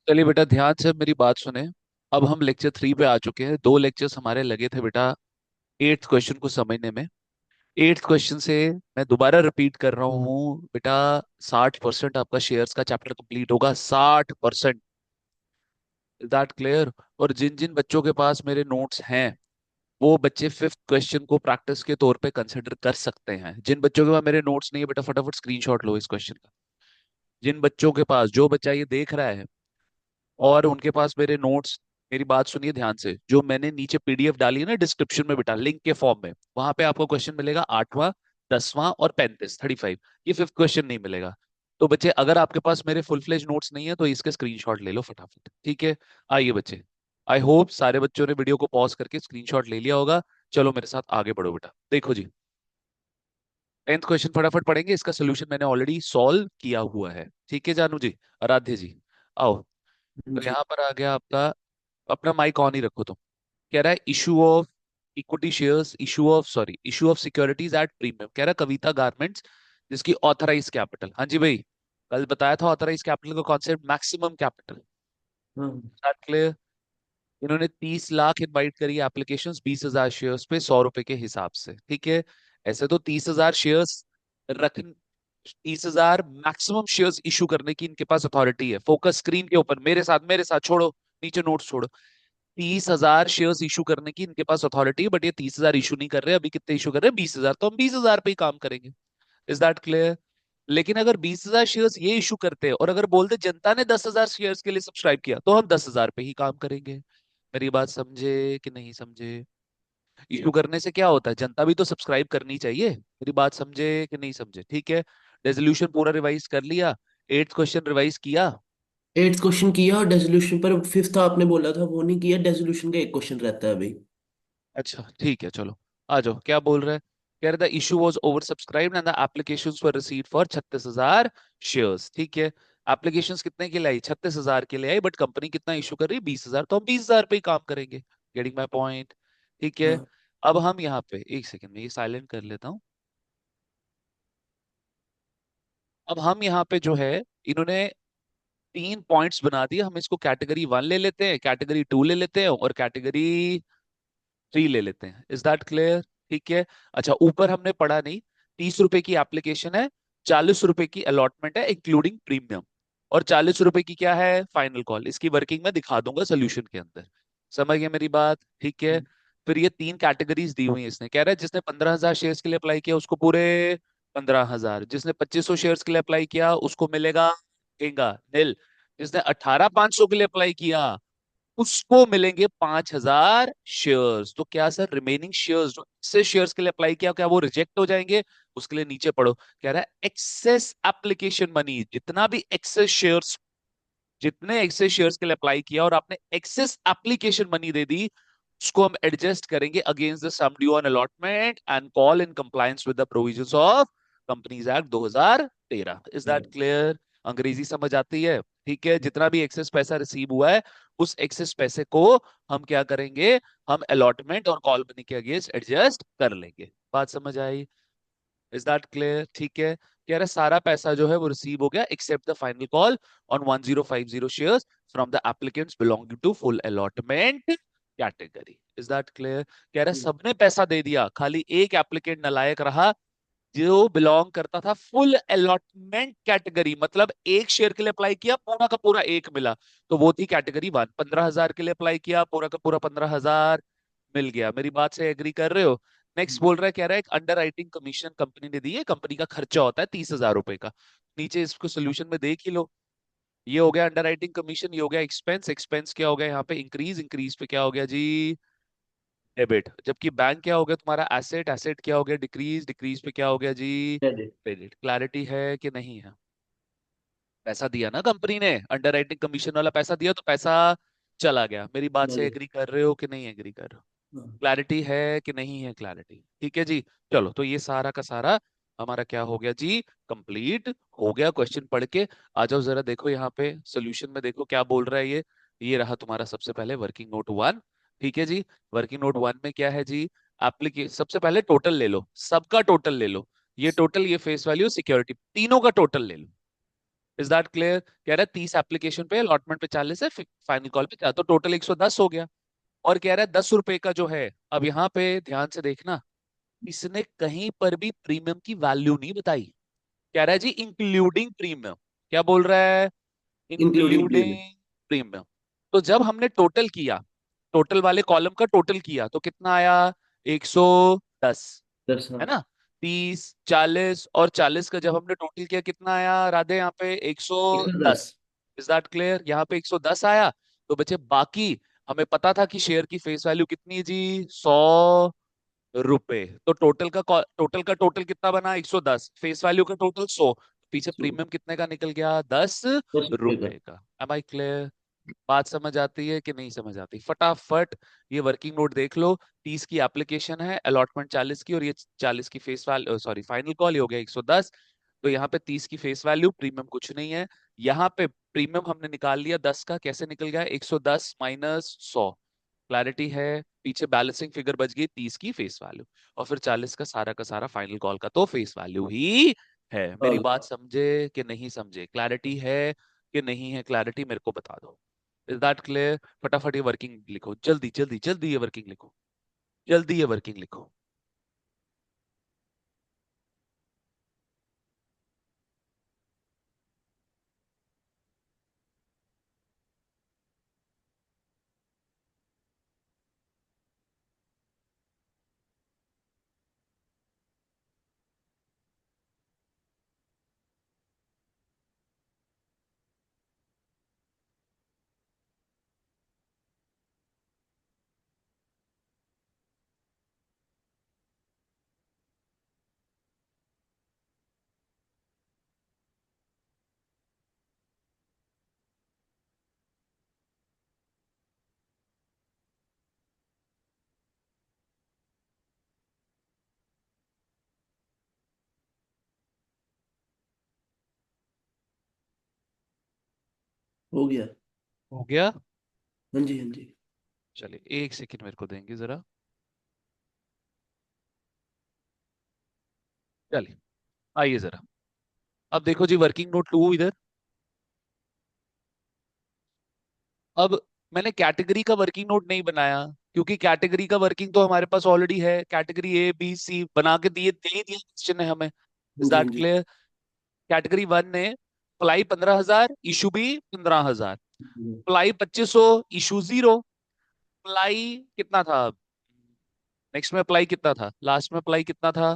चलिए बेटा, ध्यान से मेरी बात सुने। अब हम लेक्चर 3 पे आ चुके हैं। 2 लेक्चर्स हमारे लगे थे बेटा एट्थ क्वेश्चन को समझने में। एट्थ क्वेश्चन से मैं दोबारा रिपीट कर रहा हूँ बेटा। 60% आपका शेयर्स का चैप्टर कंप्लीट होगा। 60%। Is that clear? और जिन जिन बच्चों के पास मेरे नोट्स हैं वो बच्चे फिफ्थ क्वेश्चन को प्रैक्टिस के तौर पे कंसिडर कर सकते हैं। जिन बच्चों के पास मेरे नोट्स नहीं है बेटा, फटाफट स्क्रीनशॉट लो इस क्वेश्चन का। जिन बच्चों के पास, जो बच्चा ये देख रहा है और उनके पास मेरे नोट्स, मेरी बात सुनिए ध्यान से, जो मैंने नीचे पीडीएफ डाली है ना डिस्क्रिप्शन में बेटा, लिंक के फॉर्म में, वहां पे आपको क्वेश्चन मिलेगा 8वां, 10वां और 35। ये फिफ्थ क्वेश्चन नहीं मिलेगा। तो बच्चे, अगर आपके पास मेरे फुल फ्लेज नोट्स नहीं है तो इसके स्क्रीनशॉट ले लो फटाफट, ठीक है? आइए बच्चे, आई होप सारे बच्चों ने वीडियो को पॉज करके स्क्रीनशॉट ले लिया होगा। चलो मेरे साथ आगे बढ़ो बेटा। देखो जी, 10th क्वेश्चन फटाफट पढ़ेंगे। इसका सोल्यूशन मैंने ऑलरेडी सॉल्व किया हुआ है, ठीक है जानू जी, आराध्य जी? आओ। तो जी। यहाँ पर आ गया आपका, अपना माइक ऑन ही रखो तुम। कह रहा है issue of equity shares, issue of securities at premium. कह रहा है कविता गारमेंट्स जिसकी ऑथराइज कैपिटल, हाँ जी भाई, कल बताया था ऑथराइज कैपिटल का कॉन्सेप्ट, मैक्सिमम कैपिटल। हाँ। क्लियर? इन्होंने 30 लाख इनवाइट करी एप्लीकेशन, 20,000 शेयर्स पे 100 रुपए के हिसाब से, ठीक है? ऐसे तो 30,000 शेयर्स रख, 30,000 मैक्सिमम शेयर्स इशू करने की इनके पास अथॉरिटी है। फोकस स्क्रीन के ऊपर, मेरे साथ छोड़ो, नीचे नोट्स छोड़ो। 30,000 शेयर्स इशू करने की इनके पास अथॉरिटी है, बट ये 30,000 इशू नहीं कर रहे। अभी कितने इशू कर रहे हैं? 20,000। तो हम 20,000 पे ही काम करेंगे। Is that clear? लेकिन अगर 20,000 शेयर्स ये इशू करते हैं और अगर बोलते जनता ने 10,000 शेयर्स के लिए सब्सक्राइब किया, तो हम 10,000 पे ही काम करेंगे। मेरी बात समझे कि नहीं समझे? इशू करने से क्या होता है? जनता भी तो सब्सक्राइब करनी चाहिए। मेरी बात समझे कि नहीं समझे? ठीक है। रेजोल्यूशन पूरा रिवाइज कर लिया? एट्थ क्वेश्चन रिवाइज किया? एट्थ क्वेश्चन किया और डेसोल्यूशन पर फिफ्थ आपने बोला था वो नहीं किया। डेसोल्यूशन का एक क्वेश्चन रहता है अभी। अच्छा ठीक है, चलो आ जाओ। क्या बोल रहा है? कह रहा था issue was over subscribed and the applications were received for 36,000 shares, ठीक है? एप्लीकेशंस कितने के लिए आई? 36,000 के लिए आई, बट कंपनी कितना इशू कर रही है? 20,000। तो हम 20,000 पे ही काम करेंगे। Getting my point? ठीक है। हाँ। अब हम यहाँ पे एक सेकंड में ये साइलेंट कर लेता हूँ। अब हम यहाँ पे जो है, इन्होंने 3 पॉइंट्स बना दिए। हम इसको कैटेगरी 1 ले लेते हैं, कैटेगरी 2 ले लेते हैं और कैटेगरी 3 ले लेते हैं। Is that clear? ठीक है। अच्छा, ऊपर हमने पढ़ा नहीं, 30 रुपए की एप्लीकेशन है, 40 रुपए की अलॉटमेंट है इंक्लूडिंग प्रीमियम, और 40 रुपए की क्या है? Final call. इसकी वर्किंग मैं दिखा दूंगा सोल्यूशन के अंदर। समझ गए मेरी बात? ठीक है। फिर ये 3 कैटेगरीज दी हुई है। इसने कह रहा है जिसने 15,000 शेयर्स के लिए अप्लाई किया उसको पूरे 15,000, जिसने 2500 शेयर्स के लिए अप्लाई किया उसको मिलेगा नील, जिसने 18,500 के लिए अप्लाई किया उसको मिलेंगे 5,000 शेयर्स। तो क्या सर, रिमेनिंग शेयर्स जो एक्सेस शेयर्स के लिए अप्लाई किया, क्या वो रिजेक्ट हो जाएंगे? उसके लिए नीचे पढ़ो, कह रहा है एक्सेस एप्लीकेशन मनी, जितना भी एक्सेस शेयर्स, जितने एक्सेस शेयर्स के लिए अप्लाई किया और आपने एक्सेस एप्लीकेशन मनी दे दी, उसको हम एडजस्ट करेंगे against the sum due on allotment and call in compliance with the provisions of companies act 2013। Is that clear? अंग्रेजी समझ आती है? ठीक है। जितना भी एक्सेस पैसा रिसीव हुआ है, उस एक्सेस पैसे को हम क्या करेंगे? हम अलॉटमेंट और कॉल मनी के अगेंस्ट एडजस्ट कर लेंगे। बात समझ आई? Is that clear? ठीक है। कह रहा है सारा पैसा जो है वो रिसीव हो गया except the final call on 1050 shares from the applicants belonging to full allotment category. Is that clear? कह रहा है सबने पैसा दे दिया, खाली एक एप्लीकेंट नालायक रहा जो बिलोंग करता था फुल अलॉटमेंट कैटेगरी, मतलब एक शेयर के लिए अप्लाई किया, पूरा का पूरा एक मिला। तो वो थी कैटेगरी 1। 15,000 के लिए अप्लाई किया, पूरा का पूरा 15,000 मिल गया। मेरी बात से एग्री कर रहे हो? नेक्स्ट बोल रहा है, कह रहा है एक अंडर राइटिंग कमीशन कंपनी ने दी है, कंपनी का खर्चा होता है 30,000 रुपए का। नीचे इसको सोल्यूशन में देख ही लो। ये हो गया अंडर राइटिंग कमीशन, ये हो गया एक्सपेंस। एक्सपेंस क्या हो गया यहाँ पे? इंक्रीज। इंक्रीज पे क्या हो गया जी? डेबिट। जबकि बैंक क्या हो गया तुम्हारा? एसेट। एसेट क्या हो गया? डिक्रीज। डिक्रीज पे क्या हो गया जी? क्रेडिट। क्रेडिट। क्लैरिटी है कि नहीं है? पैसा दिया ना कंपनी ने, अंडर राइटिंग कमीशन वाला पैसा दिया, तो पैसा चला गया। मेरी बात से एग्री कर रहे हो कि नहीं एग्री कर रहे हो? हाँ। क्लैरिटी है कि नहीं है? क्लैरिटी? ठीक है जी। चलो, तो ये सारा का सारा हमारा क्या हो गया जी? कंप्लीट हो गया। क्वेश्चन पढ़ के आ जाओ जरा, देखो यहाँ पे सोल्यूशन में देखो क्या बोल रहा है ये रहा तुम्हारा सबसे पहले वर्किंग नोट 1। ठीक है जी। वर्किंग नोट 1 में क्या है जी? एप्लीकेशन, सबसे पहले टोटल ले लो, सबका टोटल ले लो। ये टोटल, ये फेस वैल्यू, सिक्योरिटी, तीनों का टोटल ले लो। Is that clear? कह रहा है 30 एप्लीकेशन पे, अलॉटमेंट पे 40 है, फाइनल कॉल पे 4, तो टोटल 110 हो गया। और कह रहा है 10 रुपए का जो है, अब यहाँ पे ध्यान से देखना, इसने कहीं पर भी प्रीमियम की वैल्यू नहीं बताई। कह रहा है जी इंक्लूडिंग प्रीमियम। क्या बोल रहा है? Including premium. Including premium. तो जब हमने टोटल किया, टोटल वाले कॉलम का टोटल किया तो कितना आया? 110, 10, है हाँ। ना? 30, 40 और 40 का जब हमने टोटल किया कितना आया राधे? यहाँ पे 110। 110। Is that clear? यहाँ पे 110 आया। तो बच्चे बाकी, हमें पता था कि शेयर की फेस वैल्यू कितनी है जी? 100 रुपए। तो टोटल का टोटल कितना बना? 110। फेस वैल्यू का टोटल 100। पीछे सो प्रीमियम कितने का निकल गया? 10 10 रुपये का। रुपए का। Am I clear? बात समझ आती है कि नहीं समझ आती? फटाफट ये वर्किंग नोट देख लो। 30 की एप्लीकेशन है, अलॉटमेंट 40 की, और ये 40 की face value, sorry final call, ये हो गया 110। तो यहाँ पे 30 की फेस वैल्यू, प्रीमियम कुछ नहीं है। यहाँ पे प्रीमियम हमने निकाल लिया 10 का, कैसे निकल गया? 110 माइनस 100। क्लैरिटी है? पीछे बैलेंसिंग फिगर बच गई 30 की फेस वैल्यू, और फिर 40 का सारा फाइनल कॉल का तो फेस वैल्यू ही है। मेरी हाँ। बात समझे कि नहीं समझे? क्लैरिटी है कि नहीं है? क्लैरिटी मेरे को बता दो। Is that clear? फटाफट ये वर्किंग लिखो, जल्दी जल्दी जल्दी ये वर्किंग लिखो, जल्दी ये वर्किंग लिखो। हो गया। हो गया? हाँ जी, हाँ जी। चलिए एक सेकंड मेरे को देंगे जरा। चलिए आइए जरा, अब देखो जी वर्किंग नोट 2 इधर। अब मैंने कैटेगरी का वर्किंग नोट नहीं बनाया, क्योंकि कैटेगरी का वर्किंग तो हमारे पास ऑलरेडी है। कैटेगरी ए बी सी बना के दिए, दे ही दिया क्वेश्चन है हमें। हाँ इज जी, दैट हाँ जी। क्लियर? कैटेगरी वन ने अप्लाई 15,000, इशू भी 15,000। हम्म। Apply 2500, issue 0। अप्लाई कितना था? नेक्स्ट में अप्लाई कितना था? लास्ट में अप्लाई कितना था?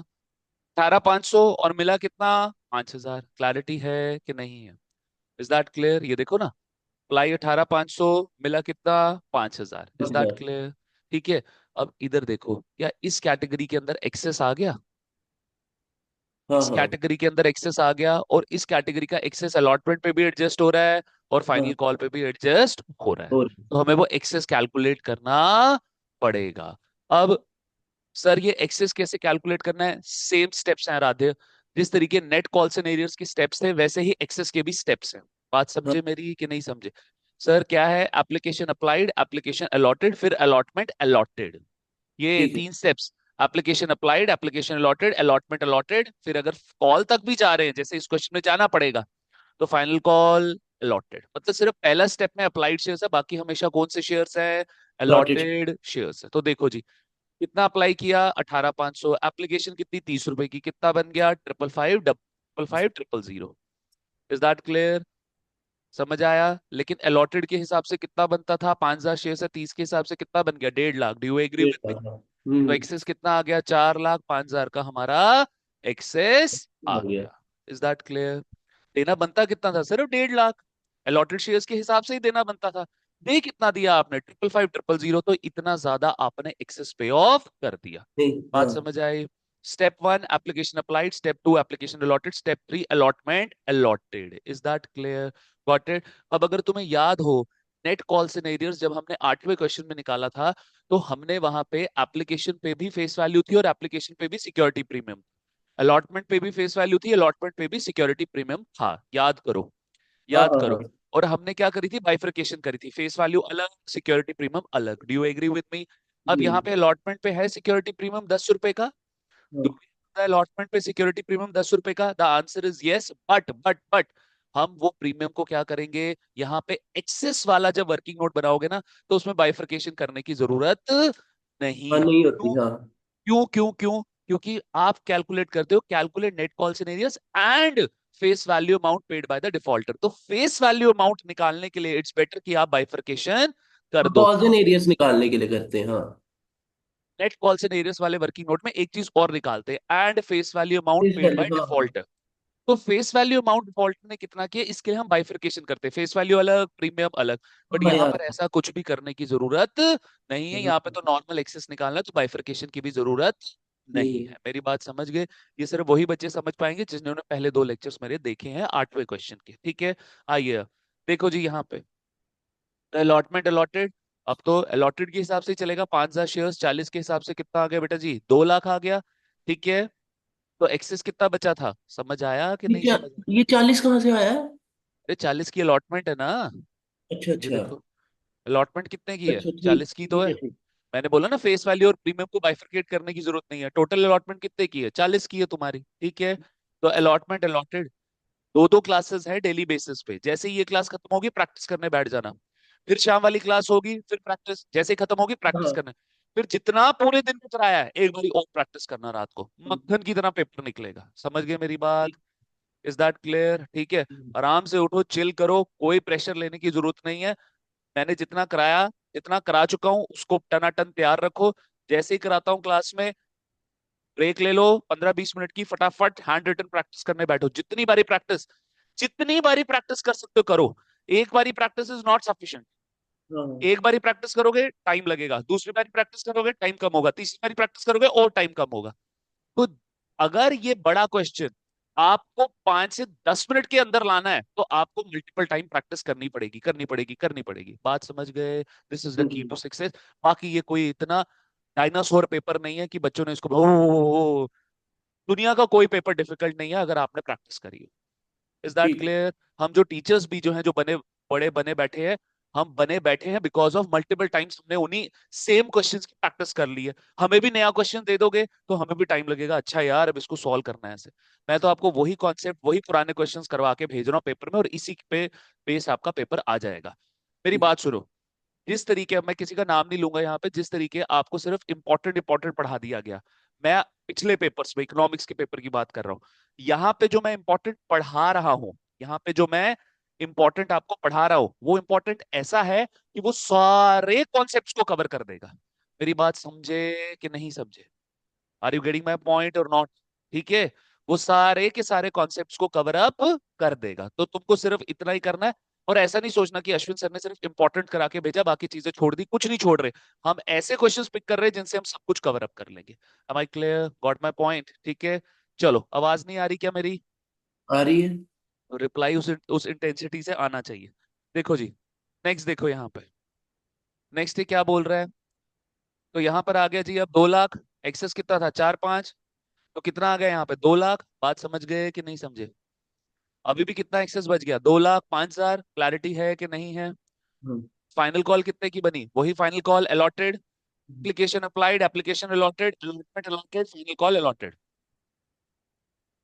18,500, और मिला कितना? 5,000। क्लैरिटी है कि नहीं है? Is that clear? ये देखो ना, अप्लाई 18,500, मिला कितना? 5,000। Is that 5,000। क्लियर? ठीक है। अब इधर देखो, क्या इस कैटेगरी के अंदर एक्सेस आ गया? हाँ, इस हाँ, कैटेगरी के अंदर एक्सेस आ गया, और इस कैटेगरी का एक्सेस अलॉटमेंट पे भी एडजस्ट हो रहा है, और फाइनल हाँ। कॉल पे भी एडजस्ट हो रहा है। और तो हमें वो एक्सेस कैलकुलेट करना पड़ेगा। अब सर ये एक्सेस कैसे कैलकुलेट करना है? सेम स्टेप्स हैं आराध्य। जिस तरीके नेट कॉल सिनेरियोस की स्टेप्स थे, वैसे ही एक्सेस के भी स्टेप्स हैं। बात हाँ। समझे मेरी कि नहीं समझे? सर क्या है? एप्लीकेशन अप्लाइड, एप्लीकेशन अलॉटेड, फिर अलॉटमेंट अलॉटेड। ये ठीक है। 3 steps. Application applied, application allotted, allotment allotted, फिर अगर कॉल तक भी जा रहे हैं, जैसे इस क्वेश्चन में जाना पड़ेगा, तो फाइनल कॉल अलॉटेड। मतलब सिर्फ पहला स्टेप में अप्लाइड शेयर्स है, बाकी हमेशा कौन से शेयर्स हैं? लॉटेड। अलॉटेड शेयर्स है। तो देखो जी, कितना अप्लाई किया? 18,500। एप्लीकेशन कितनी? 30 रुपए की। कितना बन गया? 555, 555, 000। Is that clear? समझ आया? लेकिन अलॉटेड के हिसाब से कितना बनता था? 5,000 शेयर है, 30 के हिसाब से कितना बन गया? 1.5 लाख। डू यू एग्री डेढ़ विद मी? लाख, हाँ। तो एक्सेस कितना आ गया? 4,00,000। 5,000 का हमारा एक्सेस आ हो गया। गया। Is that clear? देना बनता कितना था? सिर्फ 1.5 लाख। अलॉटेड शेयर्स के हिसाब से ही देना बनता था। दे कितना दिया आपने? 555, 000। तो इतना ज्यादा आपने एक्सेस पे ऑफ कर दिया। नहीं, बात हाँ। समझ आई? Step one application applied, step two application allotted, step three allotment allotted. Is that clear? Got it? अब अगर तुम्हें याद हो, नेट कॉल सिनेरियोस जब हमने 8वें क्वेश्चन में निकाला था, तो हमने वहां पे एप्लीकेशन पे भी फेस वैल्यू थी, और एप्लीकेशन पे भी सिक्योरिटी प्रीमियम। अलॉटमेंट पे भी फेस वैल्यू थी, अलॉटमेंट पे भी सिक्योरिटी प्रीमियम था। याद करो, हाँ, याद हाँ, करो। हाँ। और हमने क्या करी थी? बाइफरकेशन करी थी, फेस वैल्यू अलग, सिक्योरिटी प्रीमियम अलग। Do you agree with me? अब जी। यहाँ पे अलॉटमेंट पे है सिक्योरिटी प्रीमियम 10 रुपए का। हाँ। अलॉटमेंट पे सिक्योरिटी प्रीमियम 10 रुपए का। The answer is yes, but हम वो प्रीमियम को क्या करेंगे, यहाँ पे एक्सेस वाला जब वर्किंग नोट बनाओगे ना, तो उसमें बाइफरकेशन करने की जरूरत नहीं हाँ है। नहीं होती क्यों हाँ। क्यों क्यों क्यों? क्योंकि आप कैलकुलेट करते हो, calculate net call cinereous and face value amount paid by the defaulter. तो फेस वैल्यू अमाउंट निकालने के लिए इट्स बेटर कि आप बाइफरकेशन कर दो। कॉल्स एंड एरियस निकालने के लिए करते हैं हाँ। नेट कॉल सिनेरियस वाले वर्किंग नोट में एक चीज और निकालते हैं, and face value amount face paid value by हाँ हाँ। डिफॉल्टर। तो फेस वैल्यू अमाउंट डिफॉल्ट ने कितना किया, इसके लिए हम बाइफरकेशन करते हैं, फेस वैल्यू अलग प्रीमियम अलग। बट हाँ यहाँ यार। पर ऐसा कुछ भी करने की जरूरत नहीं है, यहाँ पे तो नॉर्मल एक्सेस निकालना है, तो बाइफरकेशन की भी जरूरत नहीं नहीं। है। मेरी बात समझ गए? ये सिर्फ वही बच्चे समझ पाएंगे जिन्होंने पहले दो लेक्चर्स मेरे देखे हैं 8वें क्वेश्चन के, ठीक है। आइए देखो जी यहाँ पे अलॉटमेंट अलॉटेड। अब तो अलॉटेड के हिसाब से ही चलेगा, 5,000 शेयर्स, 40 के हिसाब से कितना आ गया बेटा जी, 2 लाख आ गया। ठीक है, तो एक्सेस कितना बचा था, समझ आया कि ये नहीं क्या, समझ आया? ये 40 कहाँ से आया है? अरे 40 की अलॉटमेंट है ना, अच्छा ये अच्छा। देखो अलॉटमेंट कितने की है, अच्छा ठीक 40 की तो ठीक है। है ठीक। मैंने बोला ना फेस वैल्यू और प्रीमियम को बाइफरकेट करने की जरूरत नहीं है, टोटल अलॉटमेंट कितने की है, 40 की है तुम्हारी, ठीक है। तो अलॉटमेंट अलॉटेड, दो दो क्लासेस है डेली बेसिस पे, जैसे ही ये क्लास खत्म होगी प्रैक्टिस करने बैठ जाना। फिर शाम वाली क्लास होगी, फिर प्रैक्टिस, जैसे ही खत्म होगी प्रैक्टिस हाँ। करना। फिर जितना पूरे दिन में कराया है एक बारी और प्रैक्टिस करना, रात को मक्खन की तरह पेपर निकलेगा। समझ गए मेरी बात? Is that clear? ठीक है। आराम से उठो, चिल करो, कोई प्रेशर लेने की जरूरत नहीं है। मैंने जितना कराया, जितना करा चुका हूं, उसको टनाटन तैयार रखो। जैसे ही कराता हूँ क्लास में, ब्रेक ले लो 15-20 मिनट की, फटाफट हैंड रिटन प्रैक्टिस करने बैठो। जितनी बारी प्रैक्टिस कर सकते हो करो। एक बारी प्रैक्टिस इज नॉट सफिशिएंट। हाँ। एक बारी प्रैक्टिस करोगे टाइम लगेगा, दूसरी बारी प्रैक्टिस करोगे टाइम कम होगा, तीसरी बारी प्रैक्टिस करोगे और टाइम कम होगा। तो अगर ये बड़ा क्वेश्चन आपको 5 से 10 मिनट के अंदर लाना है, तो आपको मल्टीपल टाइम प्रैक्टिस करनी पड़ेगी, करनी पड़ेगी, करनी पड़ेगी। बात समझ गए? दिस इज द हाँ की जी। To success. बाकी ये कोई इतना डायनासोर पेपर नहीं है कि बच्चों ने इसको ओ, दुनिया का कोई पेपर डिफिकल्ट नहीं है अगर आपने प्रैक्टिस करी है। इज दैट ठीक। क्लियर? हम जो टीचर्स भी जो हैं, जो बने बड़े बने बैठे हैं, हम बने बैठे हैं बिकॉज ऑफ मल्टीपल टाइम्स हमने उन्हीं सेम क्वेश्चंस की प्रैक्टिस कर ली है। हमें भी नया क्वेश्चन दे दोगे तो हमें भी टाइम लगेगा, अच्छा यार अब इसको सॉल्व करना है ऐसे। मैं तो आपको वही कॉन्सेप्ट, वही पुराने क्वेश्चंस करवा के भेज रहा हूँ पेपर में, और इसी पे बेस आपका पेपर आ जाएगा। मेरी बात सुनो, जिस तरीके, मैं किसी का नाम नहीं लूंगा यहाँ पे, जिस तरीके आपको सिर्फ इंपॉर्टेंट इंपॉर्टेंट पढ़ा दिया गया, मैं पिछले पेपर्स में इकोनॉमिक्स के पेपर की बात कर रहा हूँ। यहाँ पे जो मैं इंपॉर्टेंट पढ़ा रहा हूँ, यहाँ पे जो मैं इंपॉर्टेंट आपको पढ़ा रहा हूँ, वो इंपॉर्टेंट ऐसा है कि वो सारे कॉन्सेप्ट्स को कवर कर देगा। मेरी बात समझे कि नहीं समझे? Are you getting my point or not? ठीक है, वो सारे के सारे कॉन्सेप्ट्स को कवर अप कर देगा, तो तुमको सिर्फ इतना ही करना है। और ऐसा नहीं सोचना कि अश्विन सर ने सिर्फ इंपॉर्टेंट करा के भेजा, बाकी चीजें छोड़ दी, कुछ नहीं छोड़ रहे। हम ऐसे क्वेश्चंस पिक कर रहे हैं जिनसे हम सब कुछ कवर अप कर लेंगे। Am I clear? Got my point? ठीक है। चलो, आवाज नहीं आ रही क्या मेरी? आ रही है। रिप्लाई उस इंटेंसिटी से आना चाहिए। देखो जी, नेक्स्ट देखो यहाँ पे, नेक्स्ट ये क्या बोल रहा है। तो यहाँ पर आ गया जी अब 2 लाख, एक्सेस कितना था, 4-5, तो कितना आ गया यहाँ पे, 2 लाख। बात समझ गए कि नहीं समझे? अभी भी कितना एक्सेस बच गया, 2,05,000। क्लैरिटी है कि नहीं है? हाँ। फाइनल कॉल कितने की बनी, वही final call allotted, application applied, application allotted, allotment allotted, final call allotted.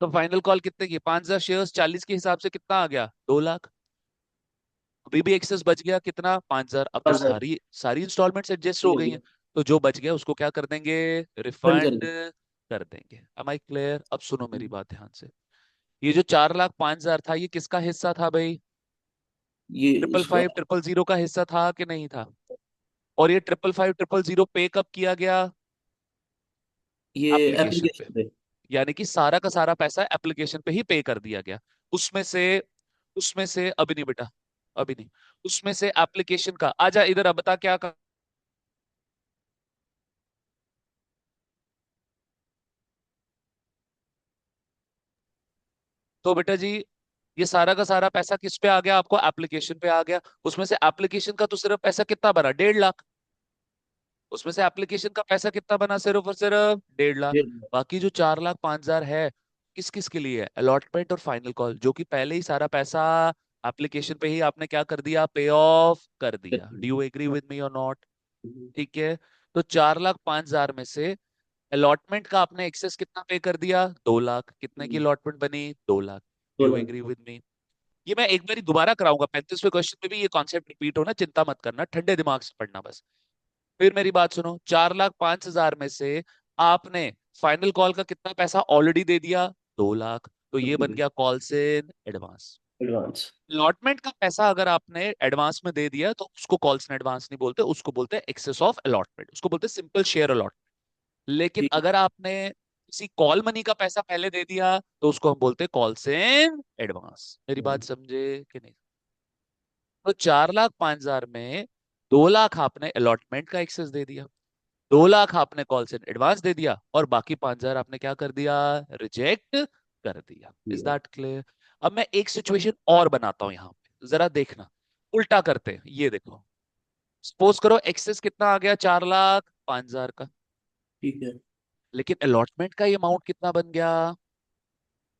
तो फाइनल कॉल कितने की, 5,000 शेयर्स, 40 के हिसाब से कितना आ गया, 2 लाख। अभी भी एक्सेस बच गया कितना, 5,000। अब तो 5,000 सारी सारी इंस्टॉलमेंट्स एडजस्ट हो हो गई गया। हैं, तो जो बच गया उसको क्या कर देंगे, बंद कर रिफंड दो। कर देंगे। am I clear? अब सुनो मेरी बात ध्यान से। ये जो 4,05,000 था, ये किसका हिस्सा था भाई, ये ट्रिपल इसका। फाइव ट्रिपल जीरो का हिस्सा था कि नहीं था? और ये 555 000 पे कब किया गया, ये एप्लीकेशन पे। एप्लीकेशन पे। यानी कि सारा का सारा पैसा एप्लीकेशन पे ही पे कर दिया गया। उसमें से उसमें से अभी नहीं बेटा, अभी नहीं, उसमें से एप्लीकेशन का, आजा इधर, अब बता क्या कर। तो बेटा जी, ये सारा का सारा पैसा किस पे आ गया, आपको एप्लीकेशन पे आ गया। उसमें से एप्लीकेशन का तो सिर्फ पैसा कितना बना, 1.5 लाख। उसमें से एप्लीकेशन का पैसा कितना बना, सिर्फ और सिर्फ 1.5 लाख। ये बाकी जो 4,05,000 है, किस किस के लिए है, अलॉटमेंट और फाइनल कॉल, जो कि पहले ही सारा पैसा एप्लीकेशन पे ही आपने क्या कर दिया, पे ऑफ कर दिया। Do you agree with me or not? ठीक है। तो 4,05,000 में से अलॉटमेंट का आपने एक्सेस कितना पे कर दिया, 2 लाख। कितने की अलॉटमेंट बनी, 2 लाख। डू यू बोला। Agree with me? ये मैं एक बार दोबारा कराऊंगा, 35वें क्वेश्चन में भी ये कॉन्सेप्ट रिपीट होना, चिंता मत करना, ठंडे दिमाग से पढ़ना बस। फिर मेरी बात सुनो, 4,05,000 में से आपने फाइनल कॉल का कितना पैसा ऑलरेडी दे दिया? 2 लाख। तो ये बन गया calls in advance. Advance. Allotment का पैसा अगर आपने एडवांस में दे दिया तो उसको कॉल्स इन एडवांस नहीं बोलते, उसको बोलते हैं एक्सेस ऑफ अलॉटमेंट, उसको बोलते हैं सिंपल शेयर अलॉटमेंट। लेकिन ठीक है। अगर आपने किसी कॉल मनी का पैसा पहले दे दिया तो उसको हम बोलते हैं कॉल्स इन एडवांस। मेरी बात समझे कि नहीं? तो 4,05,000 में 2 लाख आपने अलॉटमेंट का एक्सेस दे दिया, 2 लाख आपने कॉल्स इन एडवांस दे दिया, और बाकी 5,000 आपने क्या कर दिया? रिजेक्ट कर दिया। इज ठीक है। That clear? अब मैं एक सिचुएशन और बनाता हूं यहां पे, जरा देखना। उल्टा करते हैं, ये देखो। सपोज करो एक्सेस कितना आ गया, 4,05,000 का, ठीक है। लेकिन अलॉटमेंट का ये अमाउंट कितना बन गया?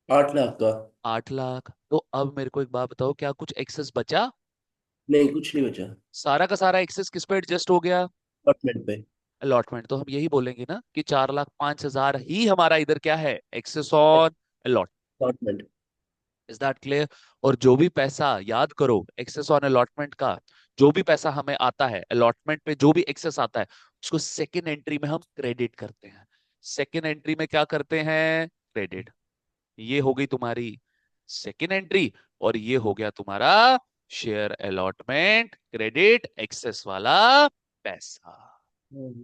8 लाख का। 8 लाख। तो अब मेरे को एक बात बताओ, क्या कुछ एक्सेस बचा? नहीं, कुछ नहीं बचा। सारा का सारा एक्सेस किस पे एडजस्ट हो गया? अपार्टमेंट पे। अलॉटमेंट। तो हम यही बोलेंगे ना कि 4,05,000 ही हमारा इधर क्या है, excess on allot. Apartment. Is that clear? और जो भी पैसा, याद करो, एक्सेस ऑन अलॉटमेंट का जो भी पैसा हमें आता है, अलॉटमेंट पे जो भी एक्सेस आता है, उसको सेकेंड एंट्री में हम क्रेडिट करते हैं। सेकेंड एंट्री में क्या करते हैं? क्रेडिट। ये हो गई तुम्हारी सेकेंड एंट्री, और ये हो गया तुम्हारा शेयर अलॉटमेंट क्रेडिट एक्सेस वाला पैसा।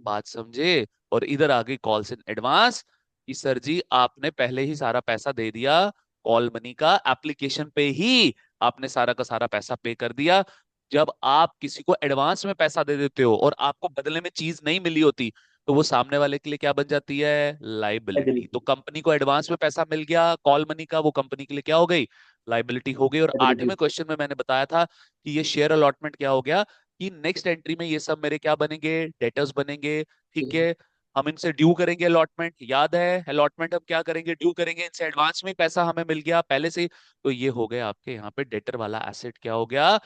बात समझे? और इधर आ गई कॉल्स इन एडवांस, कि सर जी आपने पहले ही सारा पैसा दे दिया, कॉल मनी का एप्लीकेशन पे ही आपने सारा का सारा पैसा पे कर दिया। जब आप किसी को एडवांस में पैसा दे देते हो और आपको बदले में चीज नहीं मिली होती, तो वो सामने वाले के लिए क्या बन जाती है? लाइबिलिटी। तो एबिलिटी। कंपनी को एडवांस में पैसा मिल गया कॉल मनी का, वो कंपनी के लिए क्या हो गई? लाइबिलिटी हो गई। और एबिलिटी। 8वें क्वेश्चन में मैंने बताया था कि ये शेयर अलॉटमेंट क्या हो गया, कि नेक्स्ट एंट्री में ये सब मेरे क्या बनेंगे? डेटर्स बनेंगे। ठीक है? हम इनसे ड्यू करेंगे अलॉटमेंट, याद है अलॉटमेंट हम क्या करेंगे? ड्यू करेंगे, इनसे एडवांस में पैसा हमें मिल गया पहले से ही। तो ये हो गया आपके यहाँ पे डेटर वाला एसेट क्या हो गया?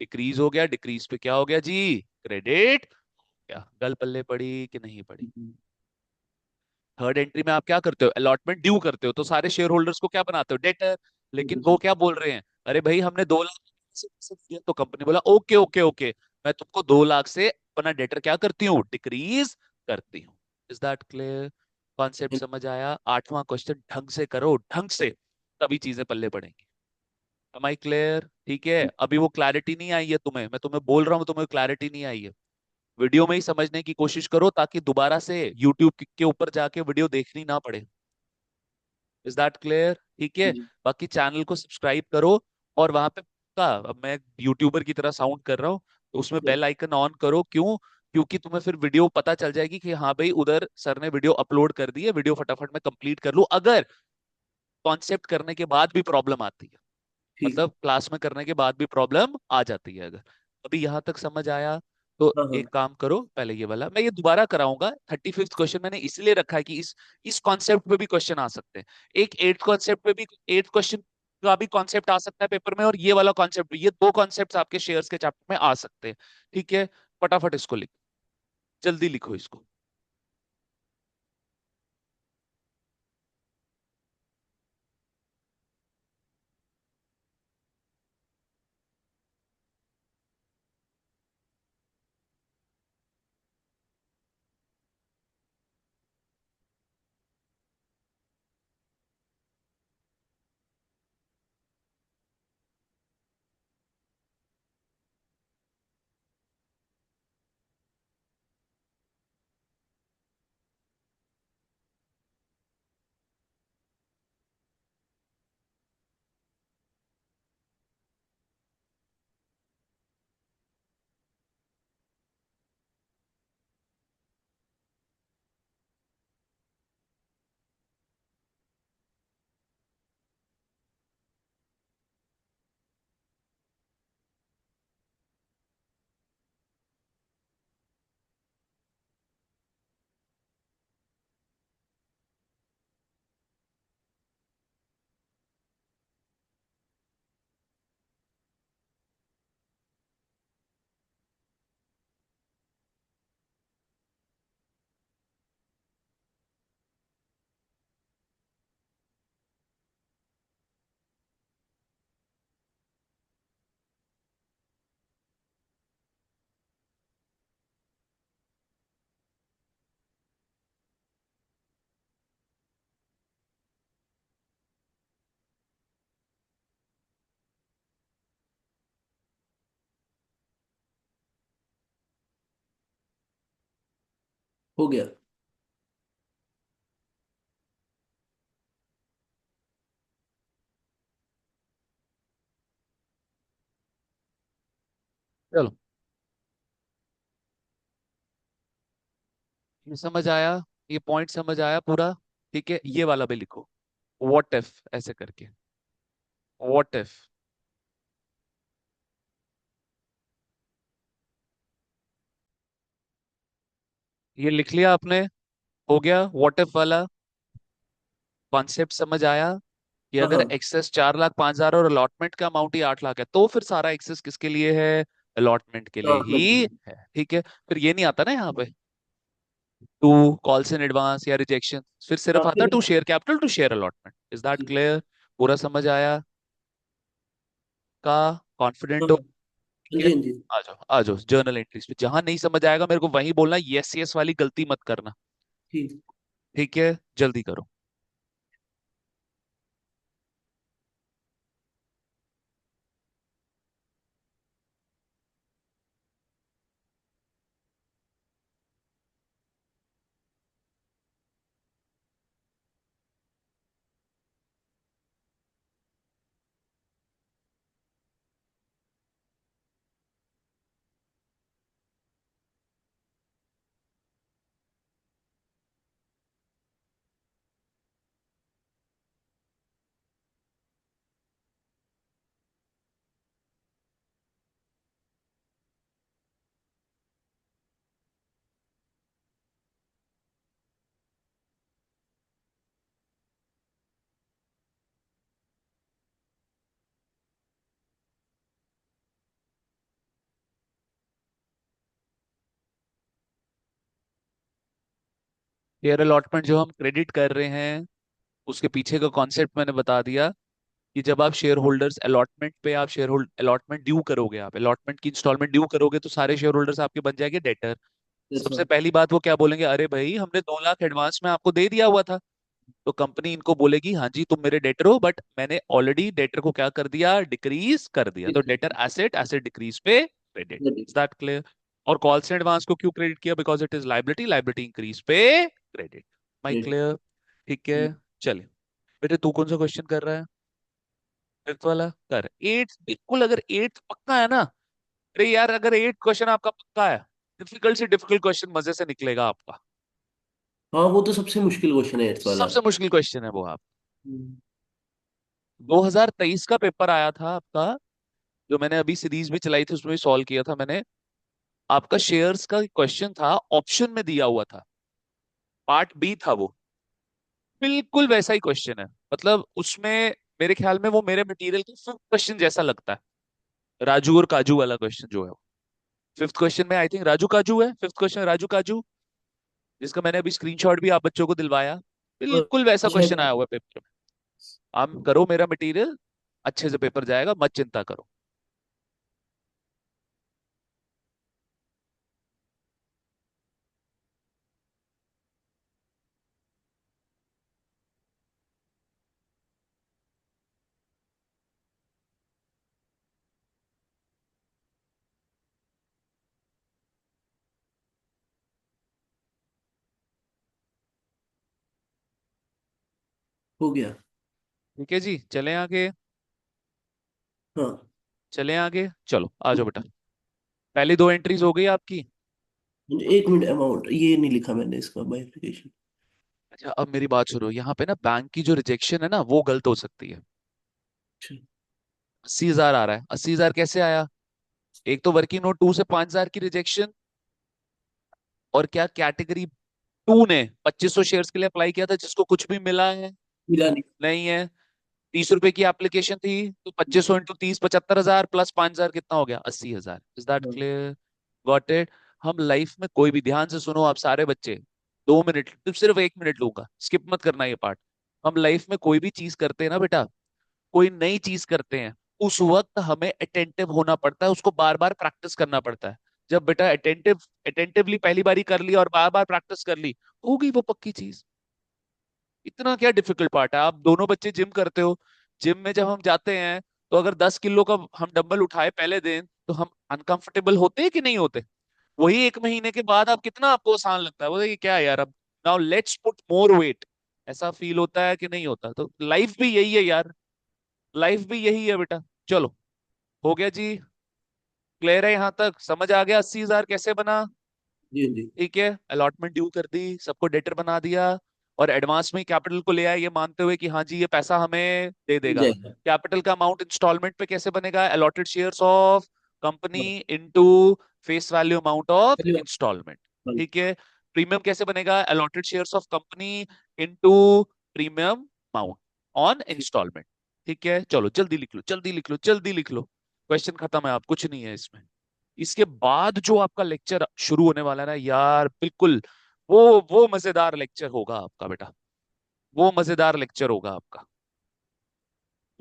डिक्रीज हो गया। डिक्रीज पे क्या हो गया जी? क्रेडिट। क्या गल पल्ले पड़ी कि नहीं पड़ी? थर्ड एंट्री में आप क्या करते हो? अलॉटमेंट ड्यू करते हो, तो सारे शेयर होल्डर्स को क्या बनाते हो? डेटर। लेकिन वो क्या बोल रहे हैं? अरे भाई हमने 2 लाख से पैसे दिए। तो कंपनी बोला ओके ओके ओके, मैं तुमको 2 लाख से अपना डेटर क्या करती हूँ? डिक्रीज करती हूँ। Is that clear? कॉन्सेप्ट समझ आया? 8वां क्वेश्चन ढंग से करो, ढंग से, तभी चीजें पल्ले पड़ेंगी। Am I clear? ठीक है? अभी वो क्लैरिटी नहीं आई है तुम्हें, मैं तुम्हें बोल रहा हूँ, तुम्हें क्लैरिटी नहीं आई है। वीडियो में ही समझने की कोशिश करो, ताकि दोबारा से यूट्यूब के ऊपर जाके वीडियो देखनी ना पड़े। Is that clear? ठीक है? जी। बाकी चैनल को सब्सक्राइब करो, और वहां पे का, अब मैं यूट्यूबर की तरह साउंड कर रहा हूँ, तो उसमें बेल आइकन ऑन करो। क्यों? क्योंकि तुम्हें फिर वीडियो पता चल जाएगी कि हाँ भाई उधर सर ने वीडियो अपलोड कर दी है, वीडियो फटाफट मैं कंप्लीट कर लूँ। अगर कॉन्सेप्ट करने के बाद भी प्रॉब्लम आती है, ठीक मतलब है। क्लास में करने के बाद भी प्रॉब्लम आ जाती है, अगर अभी यहां तक समझ आया, तो हाँ हाँ। एक काम करो, पहले ये वाला मैं ये दोबारा कराऊंगा। 35th क्वेश्चन मैंने इसलिए रखा है कि इस कॉन्सेप्ट पे भी क्वेश्चन आ सकते हैं। एक एट्थ कॉन्सेप्ट पे भी, एट्थ क्वेश्चन का भी कॉन्सेप्ट आ सकता है पेपर में, और ये वाला कॉन्सेप्ट भी, ये दो कॉन्सेप्ट आपके शेयर्स के चैप्टर में आ सकते हैं। ठीक है? फटाफट इसको लिखो, जल्दी लिखो इसको। हो गया। चलो, ये समझ आया, ये पॉइंट समझ आया पूरा। ठीक है, ये वाला भी लिखो, व्हाट इफ ऐसे करके, व्हाट इफ। ये लिख लिया आपने? हो गया व्हाट इफ वाला कॉन्सेप्ट समझ आया? कि हाँ अगर हाँ। एक्सेस 4,05,000 और अलॉटमेंट का अमाउंट ही 8 लाख है, तो फिर सारा एक्सेस किसके लिए है? अलॉटमेंट के लिए डॉक्यूमेंट के ही लिए। है। ठीक है, फिर ये नहीं आता ना यहाँ पे टू कॉल्स इन एडवांस या रिजेक्शन, फिर हाँ सिर्फ आता फिर। To share capital to share allotment. Is that जी। क्लियर? पूरा समझ आया? का हाँ कॉन्फिडेंट हो? हाँ ठीक है, जी, हाँ जी। आ जाओ आ जाओ जर्नल एंट्रीज पे। जहां नहीं समझ आएगा मेरे को वहीं बोलना, यस यस वाली गलती मत करना। ठीक। ठीक है, जल्दी करो। शेयर अलॉटमेंट जो हम क्रेडिट कर रहे हैं, उसके पीछे का कॉन्सेप्ट मैंने बता दिया। कि जब आप शेयर होल्डर्स अलॉटमेंट पे, आप शेयर होल्ड अलॉटमेंट ड्यू करोगे, आप अलॉटमेंट की इंस्टॉलमेंट ड्यू करोगे, तो सारे शेयर होल्डर्स आपके बन जाएंगे डेटर। दैट्स सबसे ऑल। पहली बात वो क्या बोलेंगे? अरे भाई, हमने 2 लाख एडवांस में आपको दे दिया हुआ था। तो कंपनी इनको बोलेगी, हाँ जी तुम मेरे डेटर हो, बट मैंने ऑलरेडी डेटर को क्या कर दिया? डिक्रीज कर दिया। तो डेटर एसेट, एसेट डिक्रीज पे क्रेडिट। Is that clear? और कॉल से एडवांस को क्यों क्रेडिट किया? Because it is liability, liability increase पे क्रेडिट। माई क्लियर? ठीक है, चलिए। बेटे तू कौन सा क्वेश्चन कर रहा है? फिफ्थ वाला कर। एट बिल्कुल, अगर एट पक्का है ना? अरे यार, अगर एट क्वेश्चन आपका पक्का है, डिफिकल्ट से डिफिकल्ट क्वेश्चन मजे से निकलेगा आपका। हाँ वो तो सबसे मुश्किल क्वेश्चन है एट्थ वाला। सबसे मुश्किल क्वेश्चन है वो। आप हम्म। 2023 का पेपर आया था आपका, जो मैंने अभी सीरीज भी चलाई थी उसमें भी सॉल्व किया था मैंने। आपका शेयर्स का क्वेश्चन था, ऑप्शन में दिया हुआ था, पार्ट बी था वो। बिल्कुल वैसा ही क्वेश्चन है, मतलब उसमें मेरे ख्याल में वो मेरे मटेरियल का फिफ्थ क्वेश्चन जैसा लगता है। राजू और काजू वाला क्वेश्चन जो है, फिफ्थ क्वेश्चन में आई थिंक राजू काजू है, फिफ्थ क्वेश्चन राजू काजू, जिसका मैंने अभी स्क्रीनशॉट भी आप बच्चों को दिलवाया। बिल्कुल वैसा क्वेश्चन शायद। आया हुआ है पेपर में। आप करो मेरा मटेरियल, अच्छे से पेपर जाएगा, मत चिंता करो। हो गया। ठीक है जी, चलें आगे। हाँ। चलें आगे, चलो आ जाओ बेटा। पहली 2 एंट्रीज हो गई आपकी। एक मिनट, अमाउंट ये नहीं लिखा मैंने इसका बाइफिकेशन। अच्छा, अब मेरी बात सुनो, यहाँ पे ना बैंक की जो रिजेक्शन है ना, वो गलत हो सकती है। अच्छा। 80,000 आ रहा है, 80,000 कैसे आया? एक तो वर्किंग नोट 2 से 5,000 की रिजेक्शन, और क्या कैटेगरी टू ने 2500 शेयर्स के लिए अप्लाई किया था, जिसको कुछ भी मिला है? मिला नहीं। नहीं है। 30 रुपए की एप्लीकेशन थी, तो 2500 × 30 75,000 प्लस 5,000 कितना हो गया? 80,000। इज दैट हाँ। क्लियर? Got it? हम लाइफ में कोई भी, ध्यान से सुनो आप सारे बच्चे, 2 मिनट, सिर्फ 1 मिनट लूंगा, स्किप मत करना ये पार्ट। हम लाइफ में कोई भी चीज करते हैं ना बेटा, कोई नई चीज करते हैं, उस वक्त हमें अटेंटिव होना पड़ता है, उसको बार बार प्रैक्टिस करना पड़ता है। जब बेटा अटेंटिवली पहली बारी कर ली और बार बार प्रैक्टिस कर ली, होगी वो पक्की चीज। इतना क्या डिफिकल्ट पार्ट है? आप दोनों बच्चे जिम करते हो, जिम में जब हम जाते हैं, तो अगर 10 किलो का हम डंबल उठाए पहले दिन, तो हम अनकंफर्टेबल होते हैं कि नहीं होते? वही 1 महीने के बाद आप कितना आपको आसान लगता है, बोले ये क्या है यार, अब now let's put more weight, ऐसा फील होता है कि नहीं होता? तो लाइफ भी यही है यार, लाइफ भी यही है बेटा। चलो, हो गया जी, क्लियर है यहाँ तक, समझ आ गया 80,000 कैसे बना? जी जी। ठीक है, अलॉटमेंट ड्यू कर दी, सबको डेटर बना दिया, और एडवांस में कैपिटल को ले आए, ये मानते हुए कि हाँ जी ये पैसा हमें दे मिल देगा। जाएगा। कैपिटल का अमाउंट इंस्टॉलमेंट पे कैसे बनेगा? अलॉटेड शेयर्स ऑफ कंपनी हाँ, into face value amount of चलिए। इंस्टॉलमेंट। हाँ, ठीक है, प्रीमियम कैसे बनेगा? Allotted shares of company into premium amount on ठीक। इंस्टॉलमेंट। ठीक है, चलो जल्दी लिख लो, जल्दी लिख लो, जल्दी लिख लो, क्वेश्चन खत्म है, आप कुछ नहीं है इसमें। इसके बाद जो आपका लेक्चर शुरू होने वाला है ना यार, बिल्कुल वो मजेदार लेक्चर होगा आपका बेटा, वो मजेदार लेक्चर होगा आपका।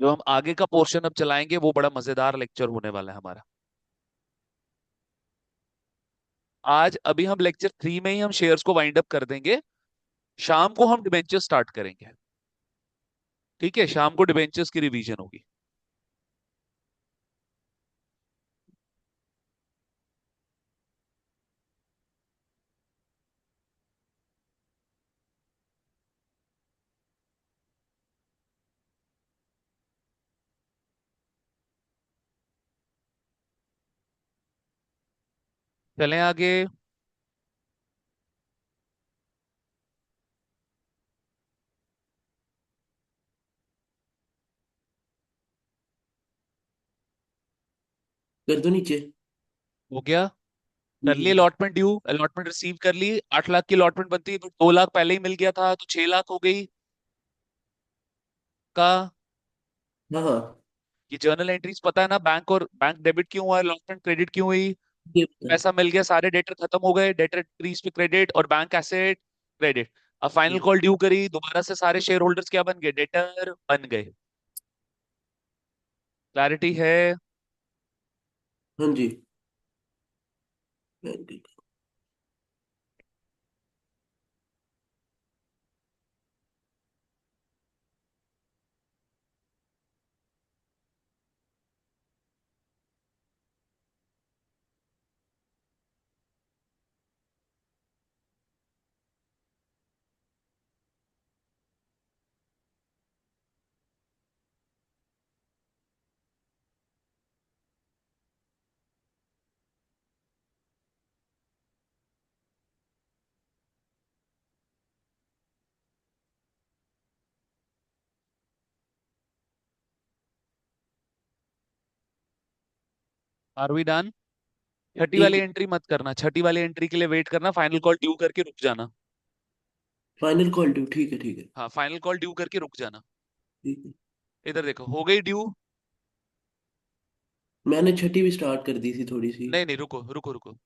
जो हम आगे का पोर्शन अब चलाएंगे वो बड़ा मजेदार लेक्चर होने वाला है हमारा। आज अभी हम लेक्चर 3 में ही हम शेयर्स को वाइंड अप कर देंगे, शाम को हम डिबेंचर स्टार्ट करेंगे। ठीक है, शाम को डिबेंचर्स की रिवीजन होगी। चलें आगे। कर दो नीचे। हो गया, कर लिए हम्म। अलॉटमेंट ड्यू, अलॉटमेंट रिसीव कर ली, 8 लाख की अलॉटमेंट बनती है तो 2 लाख पहले ही मिल गया था, तो 6 लाख हो गई का। हाँ हाँ। ये जर्नल एंट्रीज पता है ना, बैंक और बैंक डेबिट क्यों हुआ, अलॉटमेंट क्रेडिट क्यों हुई? ये पता है। पैसा मिल गया, सारे डेटर खत्म हो गए, डेटर इंक्रीज पे क्रेडिट और बैंक एसेट क्रेडिट। अब फाइनल ठीक। कॉल ड्यू करी, दोबारा से सारे शेयर होल्डर्स क्या बन गए? डेटर बन गए। क्लैरिटी है? हाँ जी। Are we done? छठी ठीक वाली है। एंट्री मत करना, छठी वाली एंट्री के लिए वेट करना, फाइनल कॉल ड्यू करके रुक जाना। फाइनल कॉल ड्यू, ठीक है ठीक है। हाँ, फाइनल कॉल ड्यू करके रुक जाना। ठीक है। इधर देखो, हो गई ड्यू। मैंने छठी भी स्टार्ट कर दी थी थोड़ी सी। नहीं नहीं, रुको रुको रुको,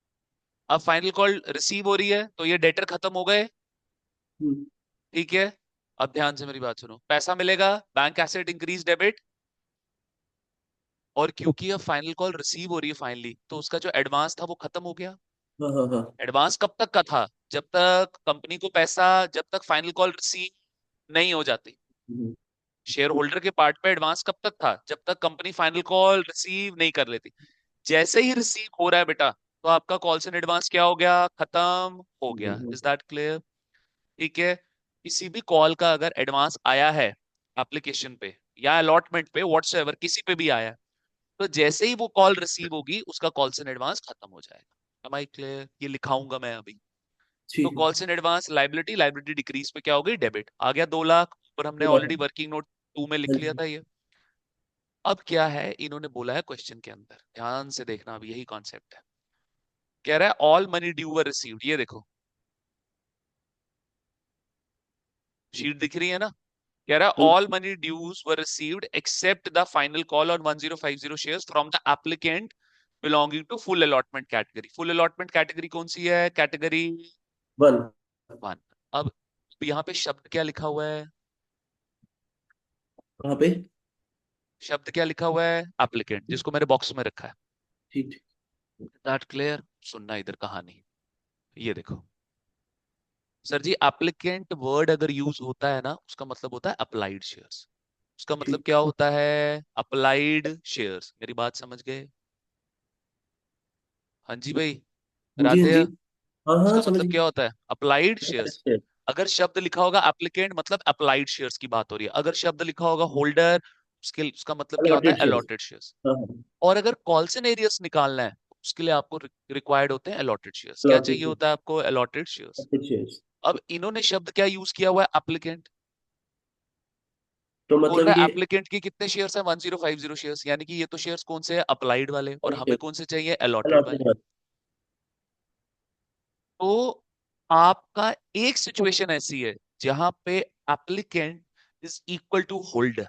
अब फाइनल कॉल रिसीव हो रही है तो ये डेटर खत्म हो गए। हम्म। ठीक है, अब ध्यान से मेरी बात सुनो, पैसा मिलेगा, बैंक एसेट इंक्रीज डेबिट, और क्योंकि अब फाइनल कॉल रिसीव हो रही है फाइनली, तो उसका जो एडवांस था वो खत्म हो गया। हाँ हाँ हाँ। एडवांस कब तक का था? जब तक कंपनी को पैसा, जब तक फाइनल कॉल रिसीव नहीं हो जाती। हम्म। शेयर होल्डर के पार्ट पे एडवांस कब तक था? जब तक कंपनी फाइनल कॉल रिसीव नहीं कर लेती। जैसे ही रिसीव हो रहा है बेटा, तो आपका कॉल्स एंड एडवांस क्या हो गया? खत्म हो गया। हम्म। Is that clear? ठीक है, किसी भी कॉल का अगर एडवांस आया है एप्लीकेशन पे या अलॉटमेंट पे, व्हाट्सएवर किसी पे भी आया है, तो जैसे ही वो कॉल रिसीव होगी उसका कॉल्स एंड एडवांस खत्म हो जाएगा। Am I clear? ये लिखाऊंगा मैं अभी। तो ठीक है। Calls and advance liability, liability decrease पे क्या हो गई? डेबिट आ गया 2 लाख, और हमने बोला ऑलरेडी था। वर्किंग नोट 2 में हाँ लिख लिया जी। था ये। अब क्या है, इन्होंने बोला है क्वेश्चन के अंदर, ध्यान से देखना, अब यही कॉन्सेप्ट है। कह रहा है ऑल मनी ड्यू वर रिसीव्ड, ये देखो शीट दिख रही है ना, कह रहा है हाँ all money dues were received except the final call on 1050 shares from the applicant belonging to full allotment category. Full allotment category कौन सी है? Category one. 1। अब यहाँ पे शब्द क्या लिखा हुआ है? कहाँ पे? शब्द क्या लिखा हुआ है? एप्लीकेंट, जिसको मैंने बॉक्स में रखा है। ठीक ठीक। That clear? सुनना इधर कहानी, ये देखो सर जी, एप्लीकेंट वर्ड अगर यूज होता है ना, उसका मतलब होता है अप्लाइड शेयर्स। उसका मतलब ठीक। क्या होता है? Applied shares. मेरी बात समझ गए? हाँ जी भाई, जी हाँ राधे। जी। हाँ हाँ उसका समझ मतलब क्या गया। होता है? Applied shares. अच्छा। अगर शब्द लिखा होगा एप्लीकेंट, मतलब अप्लाइड शेयर्स की बात हो रही है। अगर शब्द लिखा होगा होल्डर, उसका मतलब क्या होता है? Allotted shares. Allotted shares. हाँ हाँ। और अगर कॉल्सन एरियस निकालना है, उसके लिए आपको रिक्वायर्ड होते हैं अलॉटेड शेयर्स। क्या अलॉटेड चाहिए शेयर्स। होता है आपको? Allotted shares. Allotted shares. अब इन्होंने शब्द क्या यूज किया हुआ है? एप्लीकेंट। तो बोल मतलब रहा है ये एप्लीकेंट की कितने शेयर्स है? 1050 शेयर्स। यानी कि ये तो शेयर्स कौन से हैं? अप्लाइड वाले। और हमें कौन से चाहिए? अलॉटेड अलॉटेड वाले। वाला। तो आपका एक सिचुएशन ऐसी है जहां पे applicant is equal to holder.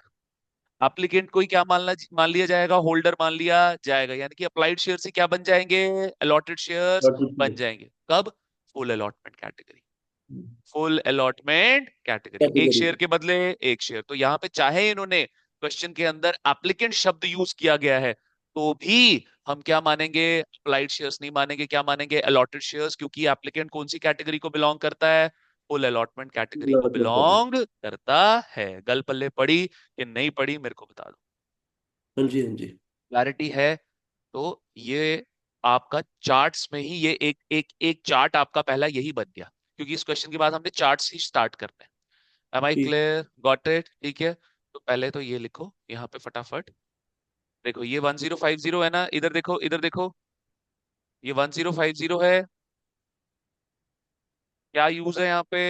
Applicant को ही क्या मान लिया जाएगा? होल्डर मान लिया जाएगा। यानी कि अप्लाइड शेयर से क्या बन जाएंगे? अलॉटेड शेयर्स अलॉटेड बन शेयर्स। जाएंगे। कब? Full allotment category. Full allotment category, एक कैटेगरी। शेयर के बदले एक शेयर। तो यहां पे चाहे इन्होंने क्वेश्चन के अंदर एप्लीकेंट शब्द यूज किया गया है, तो भी हम क्या मानेंगे? अप्लाइड शेयर्स नहीं मानेंगे। क्या मानेंगे? Allotted shares. क्योंकि एप्लीकेंट कौन सी कैटेगरी को बिलोंग करता है? फुल अलॉटमेंट कैटेगरी को अलॉटमेंट कैटेगरी। बिलोंग करता है। गल पल्ले पड़ी कि नहीं पड़ी, मेरे को बता दो। हाँ जी हाँ जी। क्लैरिटी है? तो ये आपका चार्ट्स में ही ये एक एक एक चार्ट आपका पहला यही बन गया, क्योंकि इस क्वेश्चन के बाद हमने चार्ट्स ही स्टार्ट करने हैं। एम आई ठीक। क्लियर? Got it? ठीक है। तो पहले तो ये लिखो यहाँ पे फटाफट। देखो ये 1050 है ना, इधर देखो, इधर देखो। ये 1050 है। क्या यूज है यहाँ पे?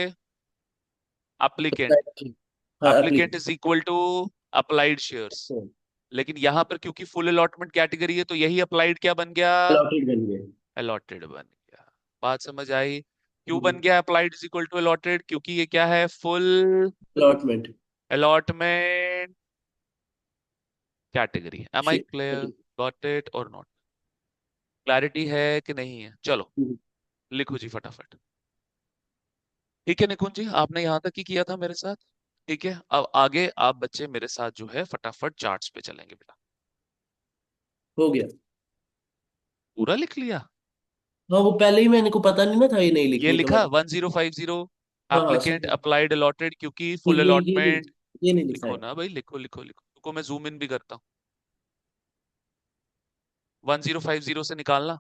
एप्लीकेंट। Proprietary। हाँ applicant application. Is equal to applied shares. लेकिन यहाँ पर क्योंकि फुल अलॉटमेंट कैटेगरी है, तो यही अप्लाइड क्या बन गया? अलॉटेड बन गए। अलॉटेड बन गया। बात समझ आई? क्यों बन हम्म। गया applied is equal to allotted? क्योंकि ये क्या है? Full allotment. Allotment category. Am I clear? Share. Got it or not? Clarity है कि नहीं है? चलो लिखो जी फटाफट। ठीक है निकुंज जी, आपने यहाँ तक ही किया था मेरे साथ। ठीक है, अब आगे आप बच्चे मेरे साथ जो है फटाफट चार्ट्स पे चलेंगे बेटा। हो गया। पूरा लिख लिया? हाँ वो पहले ही मैंने को पता नहीं ना था ये नहीं ये लिखनी तो मैं। लिखा 1050 हाँ हाँ एप्लीकेंट सब। अप्लाइड अलॉटेड, क्योंकि ये फुल ये ये नहीं। अलॉटमेंट। ये नहीं लिखा लिखो है। ना भाई, लिखो लिखो लिखो। रुको मैं जूम इन भी करता हूँ। 1050 से निकालना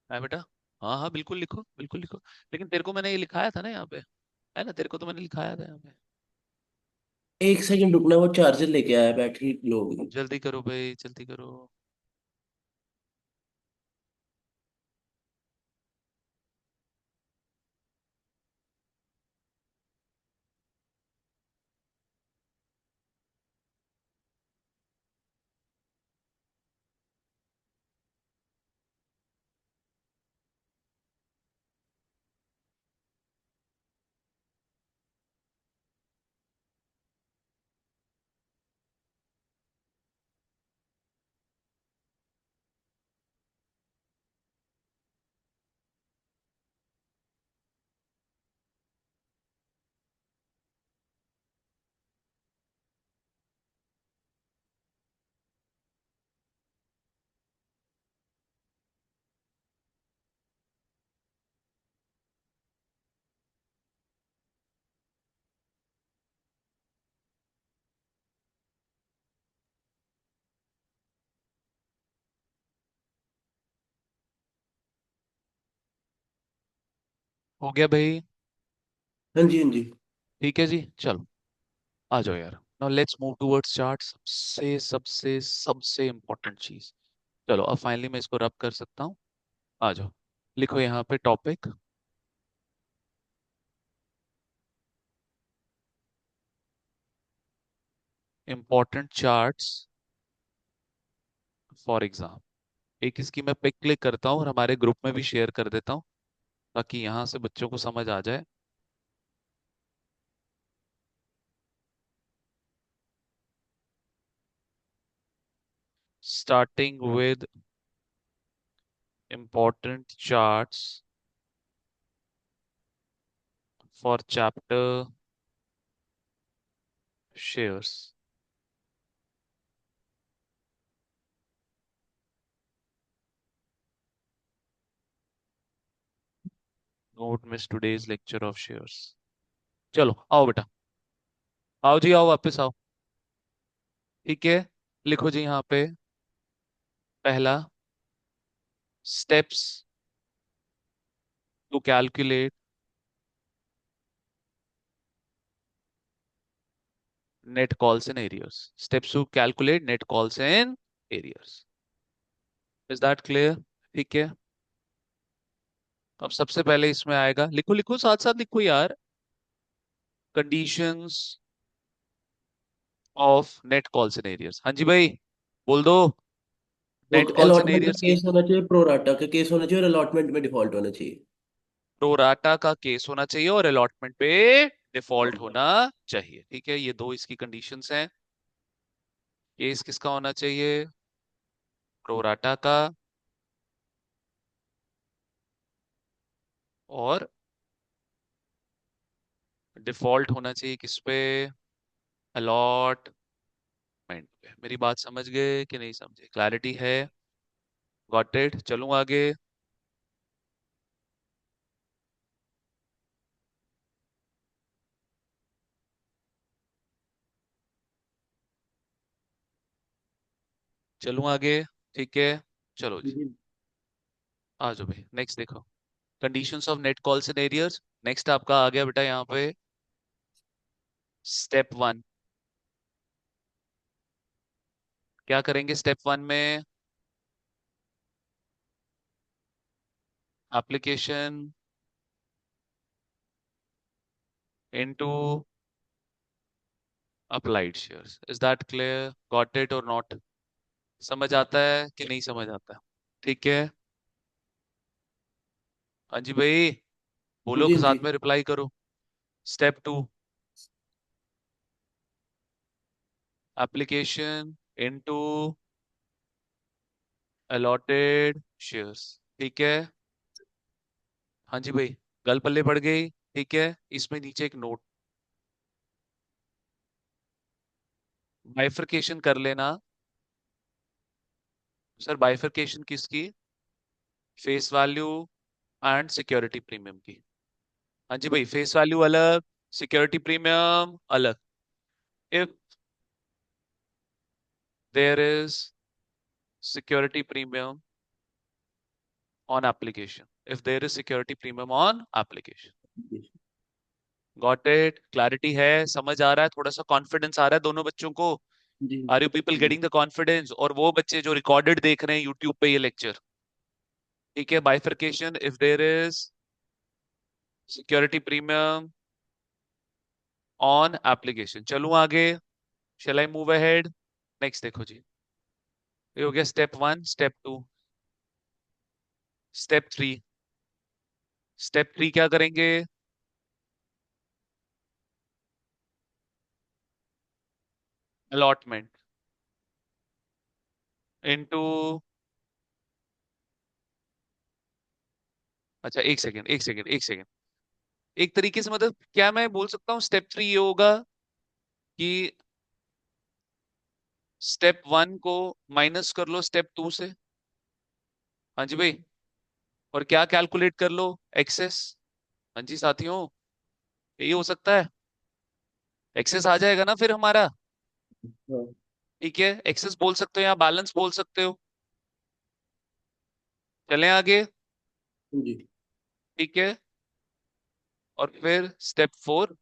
है बेटा। हाँ हाँ बिल्कुल लिखो, बिल्कुल लिखो। लेकिन तेरे को मैंने ये लिखाया था ना यहाँ पे, है ना? तेरे को तो मैंने लिखाया था यहाँ पे। एक सेकंड रुकना, वो चार्जर लेके आया, बैटरी लो हो गई। जल्दी करो भाई, जल्दी करो। हो गया भाई? हाँ जी हाँ जी। ठीक है जी, चलो आ जाओ यार। Now let's move towards chart. सबसे सबसे सबसे इंपॉर्टेंट चीज। चलो अब फाइनली मैं इसको रब कर सकता हूँ। आ जाओ। लिखो यहाँ पे topic, important charts for exam. एक इसकी मैं पिक क्लिक करता हूँ और हमारे ग्रुप में भी शेयर कर देता हूँ, ताकि यहाँ से बच्चों को समझ आ जाए। Starting with important charts for chapter shares. Don't miss today's lecture of shares. चलो आओ बेटा, आओ जी, आओ वापस आओ। ठीक है, लिखो जी यहाँ पे पहला, steps to calculate net calls in arrears. Steps to calculate net calls in arrears. Is that clear? ठीक है, अब सबसे पहले इसमें आएगा, लिखो लिखो साथ साथ लिखो यार, conditions of net calls in arrears. हाँ जी भाई, बोल दो। वो नेट कॉल्स इन अलॉटमेंट का एरियर्स की, केस होना चाहिए, प्रोराटा का केस होना चाहिए और अलॉटमेंट में डिफॉल्ट होना चाहिए। प्रोराटा का केस होना चाहिए और अलॉटमेंट पे डिफॉल्ट होना चाहिए। ठीक है, ये दो इसकी कंडीशंस हैं। केस किसका होना चाहिए? प्रोराटा का, और डिफॉल्ट होना चाहिए किस पे? अलॉटमेंट पे। मेरी बात समझ गए कि नहीं समझे? क्लैरिटी है? Got it? चलूं आगे? चलूं आगे? ठीक है, चलो जी, जी आ जाओ भाई, नेक्स्ट देखो। Conditions of net calls in arrears. Next आपका आ गया बेटा यहाँ पे स्टेप वन। क्या करेंगे स्टेप वन में? Application into applied shares. Is that clear? Got it or not? समझ आता है कि नहीं समझ आता? ठीक है, हाँ जी भाई, बोलो, जी जी। साथ में रिप्लाई करो। Step two, application into allotted shares. ठीक है, हाँ जी भाई, गल पल्ले पड़ गई। ठीक है, इसमें नीचे एक नोट, बाइफरकेशन कर लेना। सर बाइफरकेशन किसकी? Face value and security premium की। हाँ जी भाई, फेस वैल्यू अलग, सिक्योरिटी प्रीमियम अलग। If there is security premium on application, if there is security premium on application. जी गॉट इट? क्लैरिटी है? समझ आ रहा है? थोड़ा सा कॉन्फिडेंस आ रहा है दोनों बच्चों को? जी आर यू पीपल जी गेटिंग द कॉन्फिडेंस? और वो बच्चे जो रिकॉर्डेड देख रहे हैं यूट्यूब पे ये लेक्चर, ठीक है, bifurcation if there is security premium on application. चलूं आगे? Shall I move ahead? Next देखो जी, ये हो गया step one. Step two, step three. Step three क्या करेंगे? अलॉटमेंट इनटू, अच्छा एक सेकेंड एक सेकेंड एक सेकेंड, एक तरीके से मतलब क्या मैं बोल सकता हूँ स्टेप थ्री ये होगा कि स्टेप वन को माइनस कर लो स्टेप टू से। हाँ जी भाई, और क्या कैलकुलेट कर लो? एक्सेस। हाँ जी साथियों, यही हो सकता है। एक्सेस आ जाएगा ना फिर हमारा। हाँ ठीक है, एक्सेस बोल सकते हो या बैलेंस बोल सकते हो। चलें आगे? जी। ठीक है, और फिर स्टेप फोर,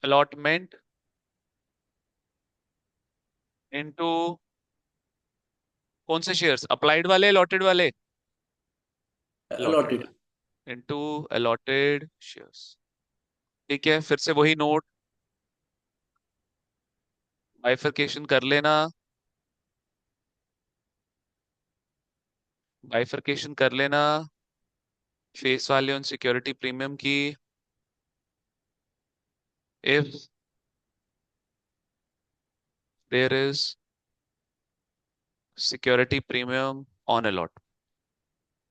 अलॉटमेंट इनटू कौन से शेयर्स? अप्लाइड वाले, अलॉटेड वाले? Allotted allotted. वाले इनटू अलॉटेड शेयर्स। ठीक है, फिर से वही नोट, बाइफरकेशन कर लेना, बाइफरकेशन कर लेना face value and security premium की। If there is security premium on allot,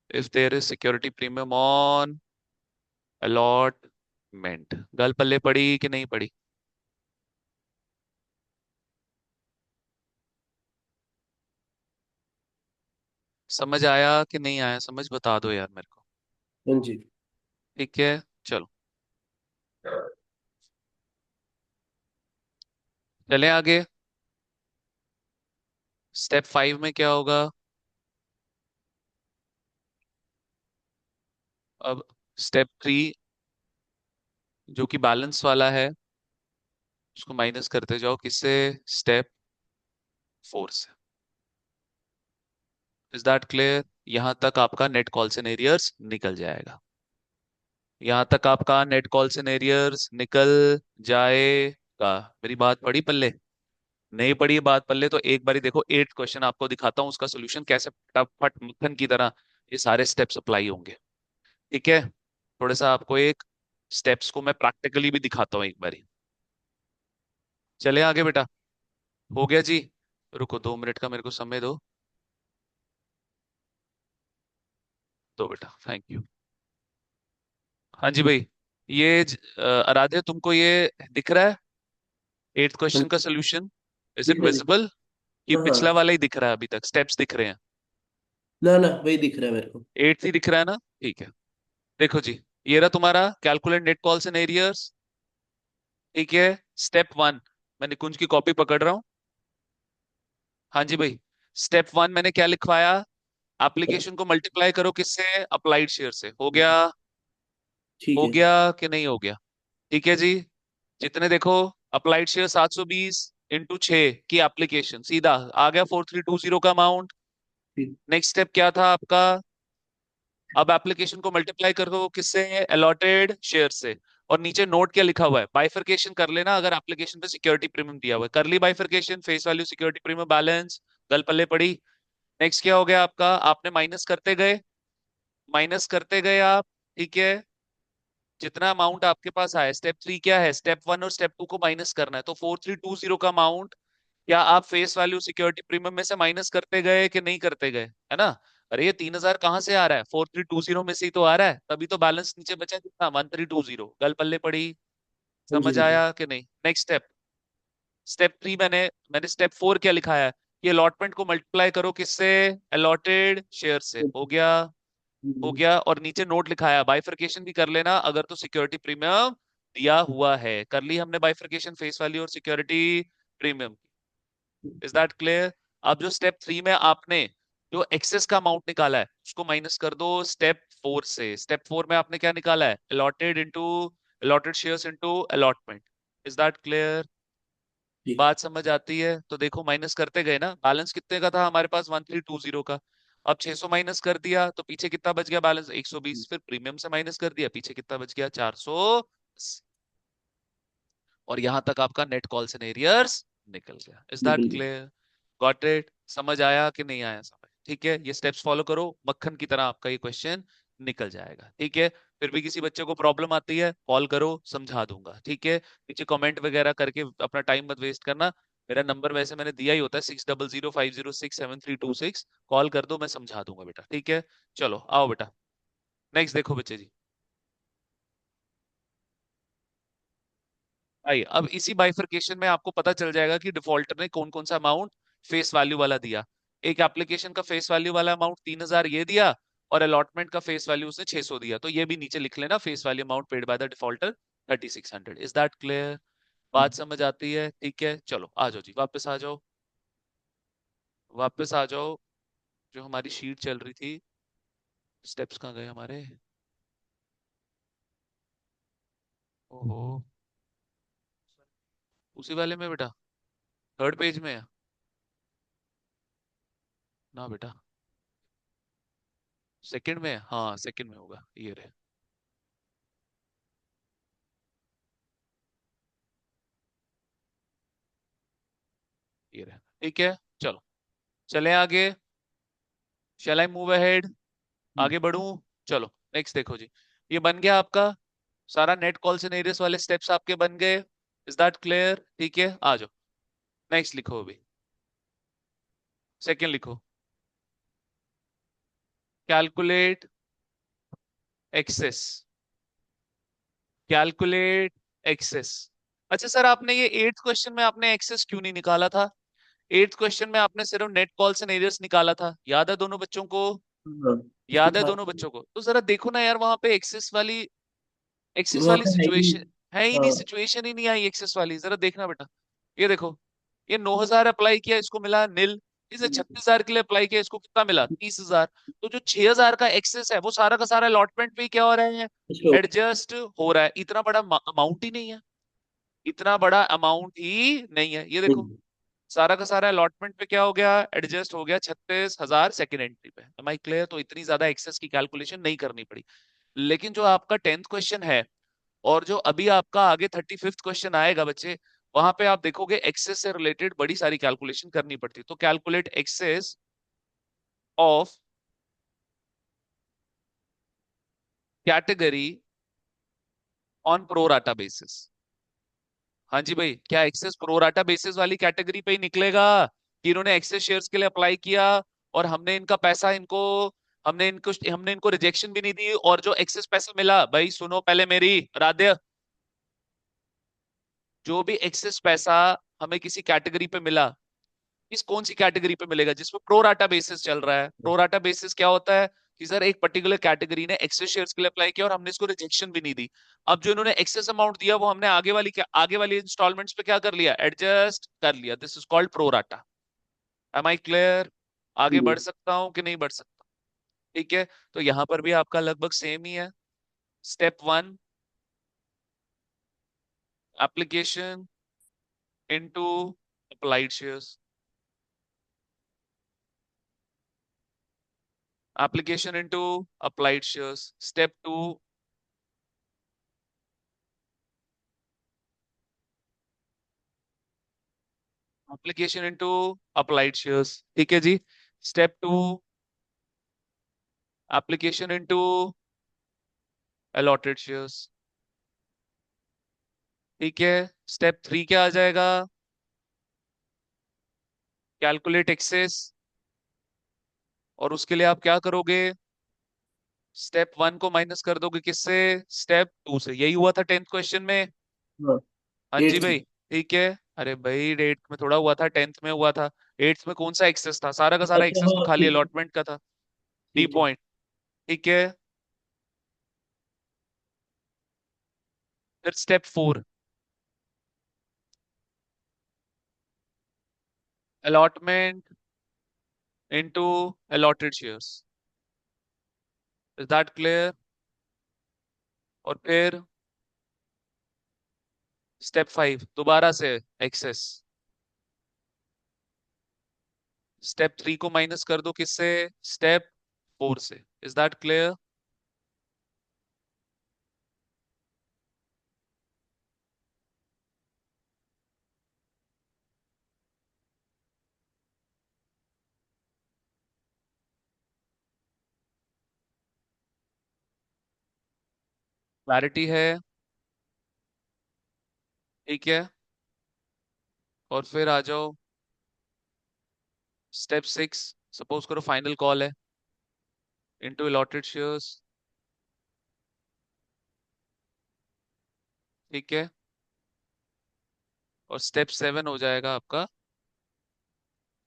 if there is security premium on allotment. गल पल्ले पड़ी कि नहीं पड़ी? समझ आया कि नहीं आया? समझ बता दो यार मेरे को। हाँ जी। ठीक है, चलो चलें आगे। स्टेप 5 में क्या होगा? अब स्टेप 3 जो कि बैलेंस वाला है, उसको माइनस करते जाओ किससे? स्टेप 4 से। Is that clear? यहां तक आपका नेट कॉल सिनेरियर्स निकल जाएगा। यहां तक आपका नेट कॉल सिनेरियर्स निकल जाएगा। मेरी बात पड़ी पल्ले? नहीं पड़ी बात पल्ले तो एक बारी देखो, 8th क्वेश्चन आपको दिखाता हूँ, उसका सोल्यूशन कैसे फटाफट मक्खन की तरह ये सारे स्टेप्स अप्लाई होंगे। ठीक है, थोड़ा सा आपको एक स्टेप्स को मैं प्रैक्टिकली भी दिखाता हूँ एक बारी। चले आगे बेटा। हो गया जी? रुको 2 मिनट का मेरे को समय दो। दो बेटा, थैंक यू। हाँ जी भाई, ये आराध्य तुमको ये दिख रहा है 8th हाँ, क्वेश्चन का सोल्यूशन? इज इट दिख रहा है। विजिबल? कि हाँ पिछला हाँ। वाला ही दिख रहा है? अभी तक स्टेप्स दिख रहे हैं? ना ना, वही दिख रहा है मेरे को। 8th ही दिख रहा है ना? ठीक है, देखो जी, ये रहा तुम्हारा calculate net calls in arrears. ठीक है, स्टेप 1, मैं निकुंज की कॉपी पकड़ रहा हूँ। हाँ जी भाई, स्टेप 1 मैंने क्या लिखवाया? एप्लीकेशन को मल्टीप्लाई करो किससे? अप्लाइड शेयर से। हो गया? ठीक हो है। गया कि नहीं हो गया? ठीक है जी, जितने देखो, अप्लाइड शेयर 720 इंटू 6 की एप्लीकेशन, सीधा आ गया 4320 का अमाउंट। ठीक। नेक्स्ट स्टेप क्या था आपका? अब एप्लीकेशन को मल्टीप्लाई करो किससे? अलॉटेड शेयर से। और नीचे नोट क्या लिखा हुआ है? बाइफरकेशन कर लेना, अगर एप्लीकेशन पे सिक्योरिटी प्रीमियम दिया हुआ है। कर ली bifurcation, face value, security premium, balance, गल पल्ले पड़ी। नेक्स्ट क्या हो गया आपका? आपने माइनस करते गए, माइनस करते गए आप। ठीक है, जितना अमाउंट आपके पास आया। स्टेप 3 क्या है? स्टेप 1 और स्टेप 2 को माइनस करना है। तो 4320 का अमाउंट क्या आप फेस वैल्यू सिक्योरिटी प्रीमियम में से माइनस करते गए कि नहीं करते गए? है ना? अरे ये 3000 कहाँ से आ रहा है? 4320 में से ही तो आ रहा है, तभी तो बैलेंस नीचे बचा कितना? 1320। गल पल्ले पड़ी? हाँ जी समझ हाँ जी। आया कि नहीं? नेक्स्ट स्टेप, स्टेप 3 मैंने मैंने स्टेप 4 क्या लिखा है? ये अलॉटमेंट को मल्टीप्लाई करो किससे? अलॉटेड शेयर से। हो गया? हो हम्म, गया, और नीचे नोट लिखाया बाइफरकेशन भी कर लेना अगर तो सिक्योरिटी प्रीमियम दिया हुआ है। कर ली हमने बाइफरकेशन फेस वैल्यू और security premium. Is that clear? अब जो स्टेप 3 में आपने जो एक्सेस का अमाउंट निकाला है उसको माइनस कर दो स्टेप 4 से। स्टेप 4 में आपने क्या निकाला है? Allotted into allotted shares into allotment. Is that clear? ठीक। बात समझ आती है? तो देखो माइनस करते गए ना। बैलेंस कितने का था हमारे पास? 1320 का। अब 600 माइनस कर दिया तो पीछे कितना बच गया बैलेंस? 120। फिर प्रीमियम से माइनस कर दिया, पीछे कितना बच गया? 400। और यहां तक आपका नेट कॉल सिनेरियर्स निकल गया। इज दैट निकल गया। क्लियर? Got it? समझ आया कि नहीं आया समझ? ठीक है, ये स्टेप्स फॉलो करो, मक्खन की तरह आपका ये क्वेश्चन निकल जाएगा। ठीक है, फिर भी किसी बच्चे को प्रॉब्लम आती है कॉल करो, समझा दूंगा। ठीक है, नीचे कमेंट वगैरह करके अपना टाइम मत वेस्ट करना। मेरा नंबर वैसे मैंने दिया ही होता है, 6005067326। कॉल कर दो, मैं समझा दूंगा बेटा। ठीक है, चलो आओ बेटा, नेक्स्ट देखो बच्चे जी। आइए, अब इसी बाइफरकेशन में आपको पता चल जाएगा कि डिफॉल्टर ने कौन कौन सा अमाउंट फेस वैल्यू वाला दिया। एक एप्लीकेशन का फेस वैल्यू वाला अमाउंट 3000 ये दिया, और अलॉटमेंट का फेस वैल्यू उसने 600 दिया। तो ये भी नीचे लिख लेना, face value amount paid by the defaulter 3600। Is that clear? बात समझ आती है? ठीक है, चलो आ जाओ जी, वापस आ जाओ, वापस आ जाओ। जो हमारी शीट चल रही थी, स्टेप्स कहाँ गए हमारे? ओहो, उसी वाले में बेटा, 3rd पेज में है ना बेटा? 2nd में है? हाँ 2nd में होगा, ये रहे, ये रहे। ठीक है, चलो चले आगे। Shall I move ahead? आगे बढ़ूं? चलो नेक्स्ट देखो जी, ये बन गया आपका सारा नेट कॉल सिनेरियोस वाले स्टेप्स आपके बन गए। Is that clear? ठीक है, आ जाओ, नेक्स्ट लिखो अभी। 2nd लिखो, कैलकुलेट एक्सेस। Calculate excess. अच्छा सर, आपने ये 8th क्वेश्चन में आपने एक्सेस क्यों नहीं निकाला था? 8th क्वेश्चन में आपने सिर्फ नेट कॉल सिनेरियोस निकाला था, याद है दोनों बच्चों को? हाँ, उसके याद है बाद दोनों बच्चों को? तो जरा देखो ना यार, वहां पे एक्सेस वहां वाली पे है ही नहीं। सिचुएशन है ही नहीं, हाँ। सिचुएशन ही नहीं आई एक्सेस वाली। जरा देखना बेटा, ये देखो, ये 9,000 अप्लाई किया, इसको मिला नील। इसे 36,000 के लिए अप्लाई किया, इसको कितना मिला? 30,000। तो जो 6,000 का एक्सेस है वो सारा का सारा अलॉटमेंट पे ही क्या हो रहा है? स्टॉक। एडजस्ट हो रहा है। इतना बड़ा अमाउंट ही नहीं है, इतना बड़ा अमाउंट ही नहीं है। ये देखो, सारा का सारा अलॉटमेंट पे क्या हो गया? एडजस्ट हो गया 36,000 सेकेंड एंट्री पे। Am I clear? तो इतनी ज्यादा एक्सेस की कैलकुलेशन नहीं करनी पड़ी। लेकिन जो आपका 10th क्वेश्चन है, और जो अभी आपका आगे 35th क्वेश्चन आएगा बच्चे, वहां पे आप देखोगे एक्सेस से रिलेटेड बड़ी सारी कैलकुलेशन करनी पड़ती है। तो calculate excess of category on pro rata basis. हाँ जी भाई, क्या एक्सेस प्रोराटा बेसिस वाली कैटेगरी पे ही निकलेगा, कि इन्होंने एक्सेस शेयर्स के लिए अप्लाई किया और हमने इनका पैसा इनको, हमने इनको रिजेक्शन भी नहीं दी, और जो एक्सेस पैसा मिला, भाई सुनो पहले मेरी, राधे, जो भी एक्सेस पैसा हमें किसी कैटेगरी पे मिला, किस कौन सी कैटेगरी पे मिलेगा? जिसमें प्रोराटा बेसिस चल रहा है। प्रोराटा बेसिस क्या होता है? कि सर एक पर्टिकुलर कैटेगरी ने एक्सेस शेयर्स के लिए अप्लाई किया और हमने इसको रिजेक्शन भी नहीं दी। अब जो इन्होंने एक्सेस अमाउंट दिया वो हमने आगे वाली इंस्टॉलमेंट्स पे क्या कर लिया? एडजस्ट कर लिया। This is called pro rata. Am I clear? आगे बढ़ सकता हूं कि नहीं बढ़ सकता? ठीक है, तो यहां पर भी आपका लगभग सेम ही है। Step 1, application into applied shares. Application into applied shares. Step 2, application into applied shares. ठीक है जी। Step 2, application into allotted shares. ठीक है। स्टेप 3 क्या आ जाएगा? Calculate excess. और उसके लिए आप क्या करोगे? स्टेप 1 को माइनस कर दोगे किससे? स्टेप 2 से। यही हुआ था 10th क्वेश्चन में। हाँ। हाँ जी 8th। भाई। ठीक है। अरे भाई 8th में थोड़ा हुआ था, 10th में हुआ था। 8th में कौन सा एक्सेस था? सारा का सारा अच्छा एक्सेस तो हाँ, खाली ठीक है। अलॉटमेंट का था। डी ठीक है। पॉइंट। ठीक है। फिर step 4, allotment into allotted shares. Is that clear? और फिर स्टेप 5 दोबारा से एक्सेस। स्टेप 3 को माइनस कर दो किससे? स्टेप 4 से। Is that clear? क्लैरिटी है? ठीक है। और फिर आ जाओ स्टेप 6। सपोज करो फाइनल कॉल है, इनटू अलॉटेड शेयर्स। ठीक है। और स्टेप 7 हो जाएगा आपका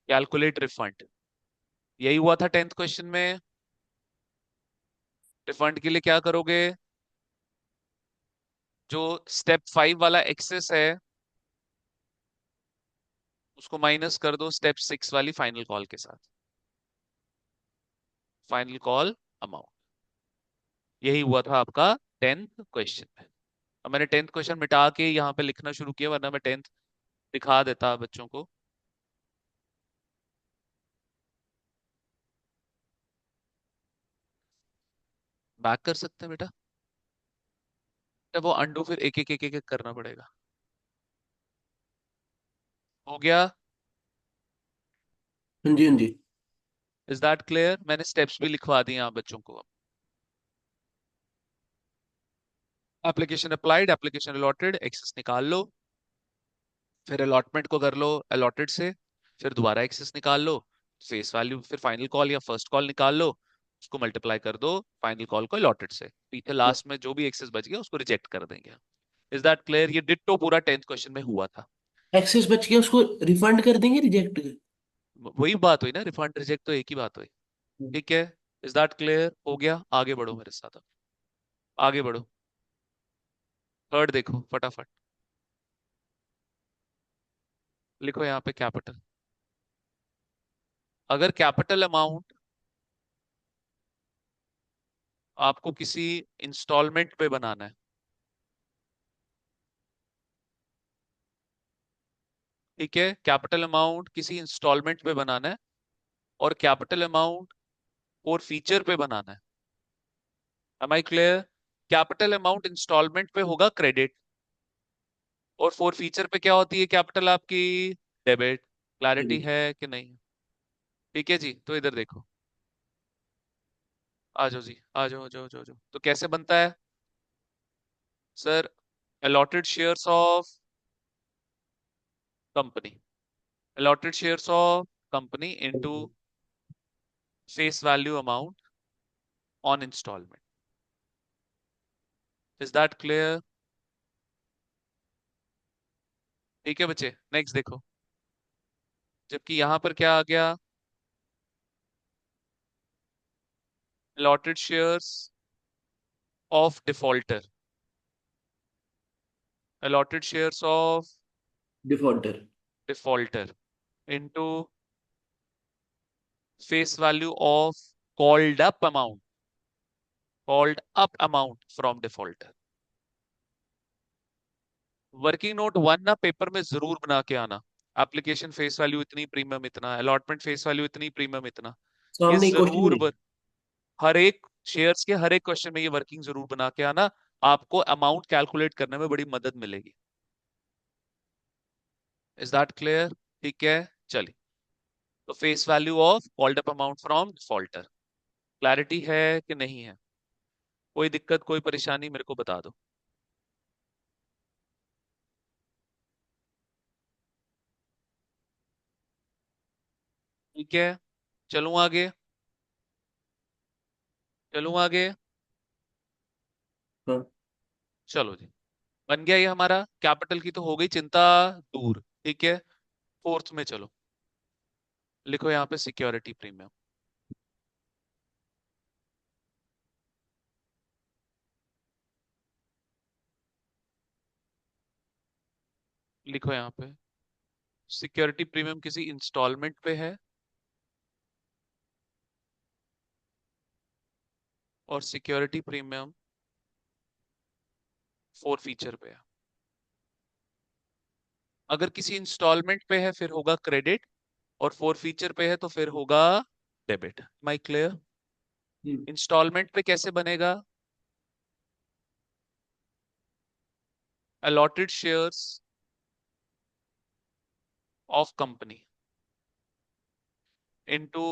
कैलकुलेट रिफंड। यही हुआ था 10th क्वेश्चन में। रिफंड के लिए क्या करोगे? जो स्टेप 5 वाला एक्सेस है उसको माइनस कर दो स्टेप 6 वाली फाइनल कॉल के साथ। Final call amount. यही हुआ था आपका 10th क्वेश्चन में। अब मैंने 10th क्वेश्चन मिटा के यहाँ पे लिखना शुरू किया, वरना मैं 10th दिखा देता बच्चों को। बैक कर सकते हैं बेटा? जब वो अंडू फिर एक एक करना पड़ेगा। हो गया? हाँ जी, हाँ जी। Is that clear? मैंने स्टेप्स भी लिखवा दिए आप बच्चों को। Application applied, application allotted, excess निकाल लो। फिर अलॉटमेंट को कर लो अलॉटेड से। फिर दोबारा एक्सेस निकाल लो, फेस वैल्यू, फिर फाइनल कॉल या फर्स्ट कॉल निकाल लो, उसको मल्टीप्लाई कर दो फाइनल कॉल को अलॉटेड से। पीछे लास्ट में जो भी एक्सेस बच गया उसको रिजेक्ट कर देंगे। Is that clear? ये डिट्टो पूरा 10th क्वेश्चन में हुआ था। एक्सेस बच गया, उसको रिफंड कर देंगे, रिजेक्ट। वही बात हुई ना, रिफंड रिजेक्ट तो एक ही बात हुई। ठीक है। Is that clear? हो गया, आगे बढ़ो मेरे साथ अब। आगे बढ़ो। थर्ड देखो फटाफट। लिखो यहाँ पे कैपिटल। अगर कैपिटल अमाउंट आपको किसी इंस्टॉलमेंट पे बनाना है, ठीक है, कैपिटल अमाउंट किसी इंस्टॉलमेंट पे बनाना है और कैपिटल अमाउंट और फीचर पे बनाना है। Am I clear? Capital amount installment पे होगा क्रेडिट, और फोर फीचर पे क्या होती है कैपिटल आपकी? डेबिट। Clarity debit. है कि नहीं? ठीक है जी, तो इधर देखो। आ जाओ जी, आ जाओ, आ जाओ। तो कैसे बनता है sir? allotted shares of company, allotted shares of company into face value amount on installment. Is that clear? ठीक है बच्चे, नेक्स्ट देखो। जबकि यहां पर क्या आ गया? allotted shares of defaulter, allotted shares of defaulter. defaulter into face value of called up amount, called up amount from defaulter। Working note one ना पेपर में जरूर बना के आना। एप्लीकेशन फेस वैल्यू इतनी, प्रीमियम इतना, अलॉटमेंट फेस वैल्यू इतनी, premium इतना। ये सामने क्वेश्चन जरूर में। हर एक शेयर्स के हर एक क्वेश्चन में ये वर्किंग जरूर बना के आना। आपको अमाउंट कैलकुलेट करने में बड़ी मदद मिलेगी। Is that clear? ठीक है, चलिए। तो face value of called up amount from defaulter. Clarity है कि नहीं है? कोई दिक्कत, कोई परेशानी मेरे को बता दो। ठीक है, चलूं आगे? चलूं आगे? हाँ। चलो जी। बन गया ये हमारा। कैपिटल की तो हो गई चिंता दूर। ठीक है, फोर्थ में चलो। लिखो यहाँ पे सिक्योरिटी प्रीमियम। लिखो यहाँ पे सिक्योरिटी प्रीमियम किसी इंस्टॉलमेंट पे है और सिक्योरिटी प्रीमियम फोर फीचर पे है। अगर किसी इंस्टॉलमेंट पे है फिर होगा क्रेडिट, और फोर फीचर पे है तो फिर होगा डेबिट। My clear? हम्म। इंस्टॉलमेंट पे कैसे बनेगा? Allotted shares of company into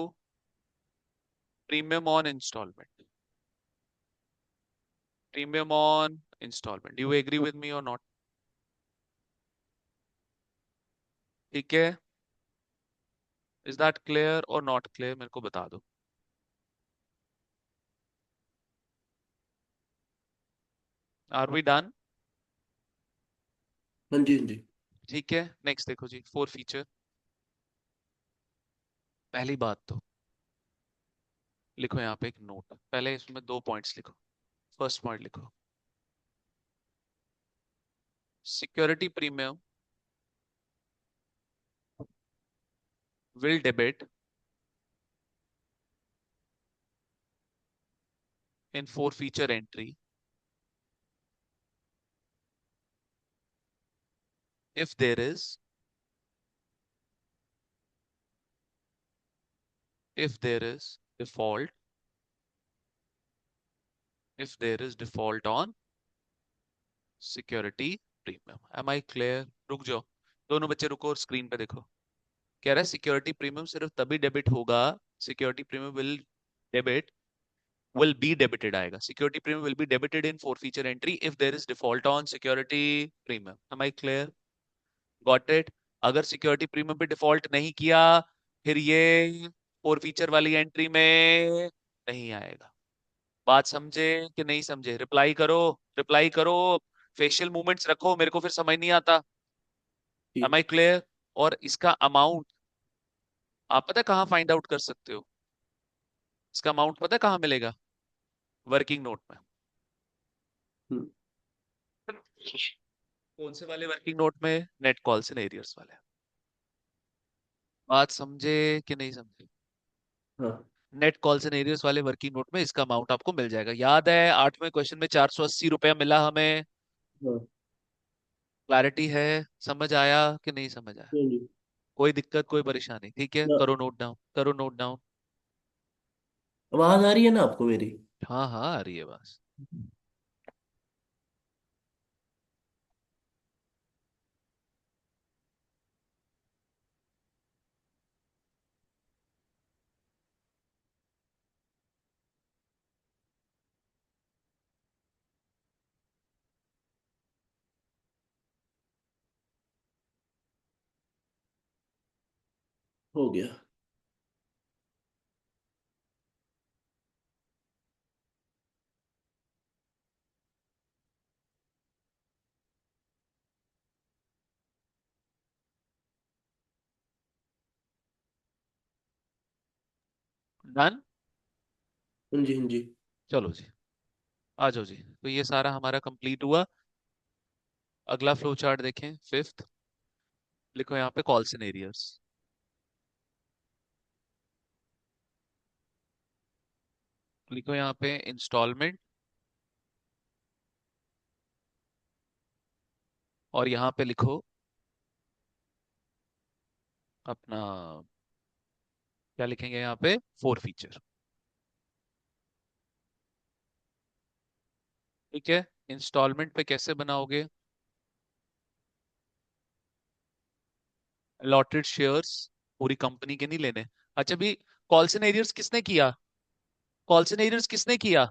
premium on installment, premium on installment. You agree with me or not? ठीक है, is that clear or not clear मेरे को बता दो। Are we done? हाँ जी, हाँ जी। ठीक है, नेक्स्ट देखो जी, फोर फीचर। पहली बात तो लिखो यहाँ पे एक नोट, पहले इसमें दो पॉइंट्स लिखो। फर्स्ट पॉइंट लिखो, security premium will debit in four feature entry if there is, if there is default, if there is default on security premium। am I clear? रुक जाओ, दोनों बच्चे रुको और स्क्रीन पे देखो। कह रहा है सिक्योरिटी प्रीमियम सिर्फ तभी डेबिट होगा, security premium debit will be debited आएगा, security premium will be debited in four feature entry if there is default on security premium। am I clear? Got it? अगर सिक्योरिटी प्रीमियम पे default नहीं किया फिर ये four feature वाली entry में नहीं आएगा। बात समझे कि नहीं समझे? रिप्लाई करो, रिप्लाई करो। फेशियल मूवमेंट्स रखो, मेरे को फिर समझ नहीं आता। एम ठीक। I clear? और इसका अमाउंट आप पता है कहाँ फाइंड आउट कर सकते हो? इसका अमाउंट पता है कहाँ मिलेगा? वर्किंग नोट में। हम्म, कौन से वाले वर्किंग नोट में? नेट कॉल्स एंड एरियर्स वाले। बात समझे कि नहीं समझे? हाँ नेट कॉल्स एंड एरियर्स वाले वर्किंग नोट में इसका अमाउंट आपको मिल जाएगा। याद है 8वें क्वेश्चन में 480 रुपया मिला हमें। हाँ। क्लैरिटी है? समझ आया कि नहीं समझ आया? हाँ जी। कोई दिक्कत कोई परेशानी? ठीक है, ना, करो नोट डाउन, करो नोट डाउन। आवाज आ रही है ना आपको मेरी? हाँ हाँ आ रही है बस। हो गया। डन। हाँ जी, हाँ जी। चलो जी, आ जाओ जी। तो ये सारा हमारा कंप्लीट हुआ। अगला फ्लो चार्ट देखें, फिफ्थ। लिखो यहाँ पे कॉल सिनेरियस। लिखो यहाँ पे इंस्टॉलमेंट। और यहाँ पे लिखो अपना, क्या लिखेंगे यहाँ पे? Four feature. ठीक है। इंस्टॉलमेंट पे कैसे बनाओगे? अलॉटेड शेयर्स पूरी कंपनी के नहीं लेने। अच्छा भी, कॉल सिनेरियस किसने किया? कॉल सिनेरियस किसने किया?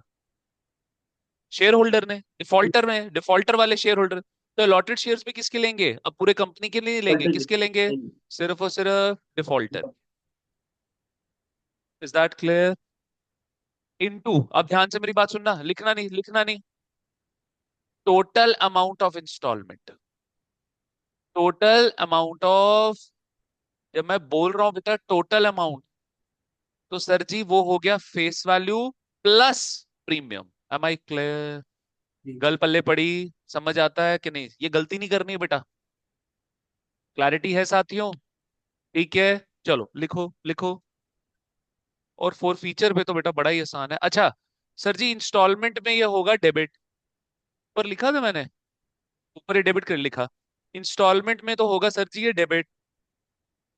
शेयर होल्डर ने, डिफॉल्टर ने, डिफॉल्टर वाले शेयर होल्डर। तो अलॉटेड शेयर्स भी किसके लेंगे? अब पूरे कंपनी के लिए नहीं लेंगे, अल्टर। किसके लेंगे? सिर्फ और सिर्फ defaulter. Is that clear? Into, अब ध्यान से मेरी बात सुनना, लिखना नहीं, लिखना नहीं। Total amount of installment. Total amount of, जब मैं बोल रहा हूं बेटा टोटल अमाउंट, तो सर जी वो हो गया face value plus premium. Am I clear? गल पल्ले पड़ी? समझ आता है कि नहीं? ये गलती नहीं करनी है बेटा। क्लैरिटी है साथियों? ठीक है। चलो लिखो लिखो। और फोर फीचर पे तो बेटा बड़ा ही आसान है। अच्छा सर जी, इंस्टॉलमेंट में ये होगा डेबिट। पर लिखा था मैंने, ऊपर ही डेबिट कर लिखा। इंस्टॉलमेंट में तो होगा सर जी ये डेबिट,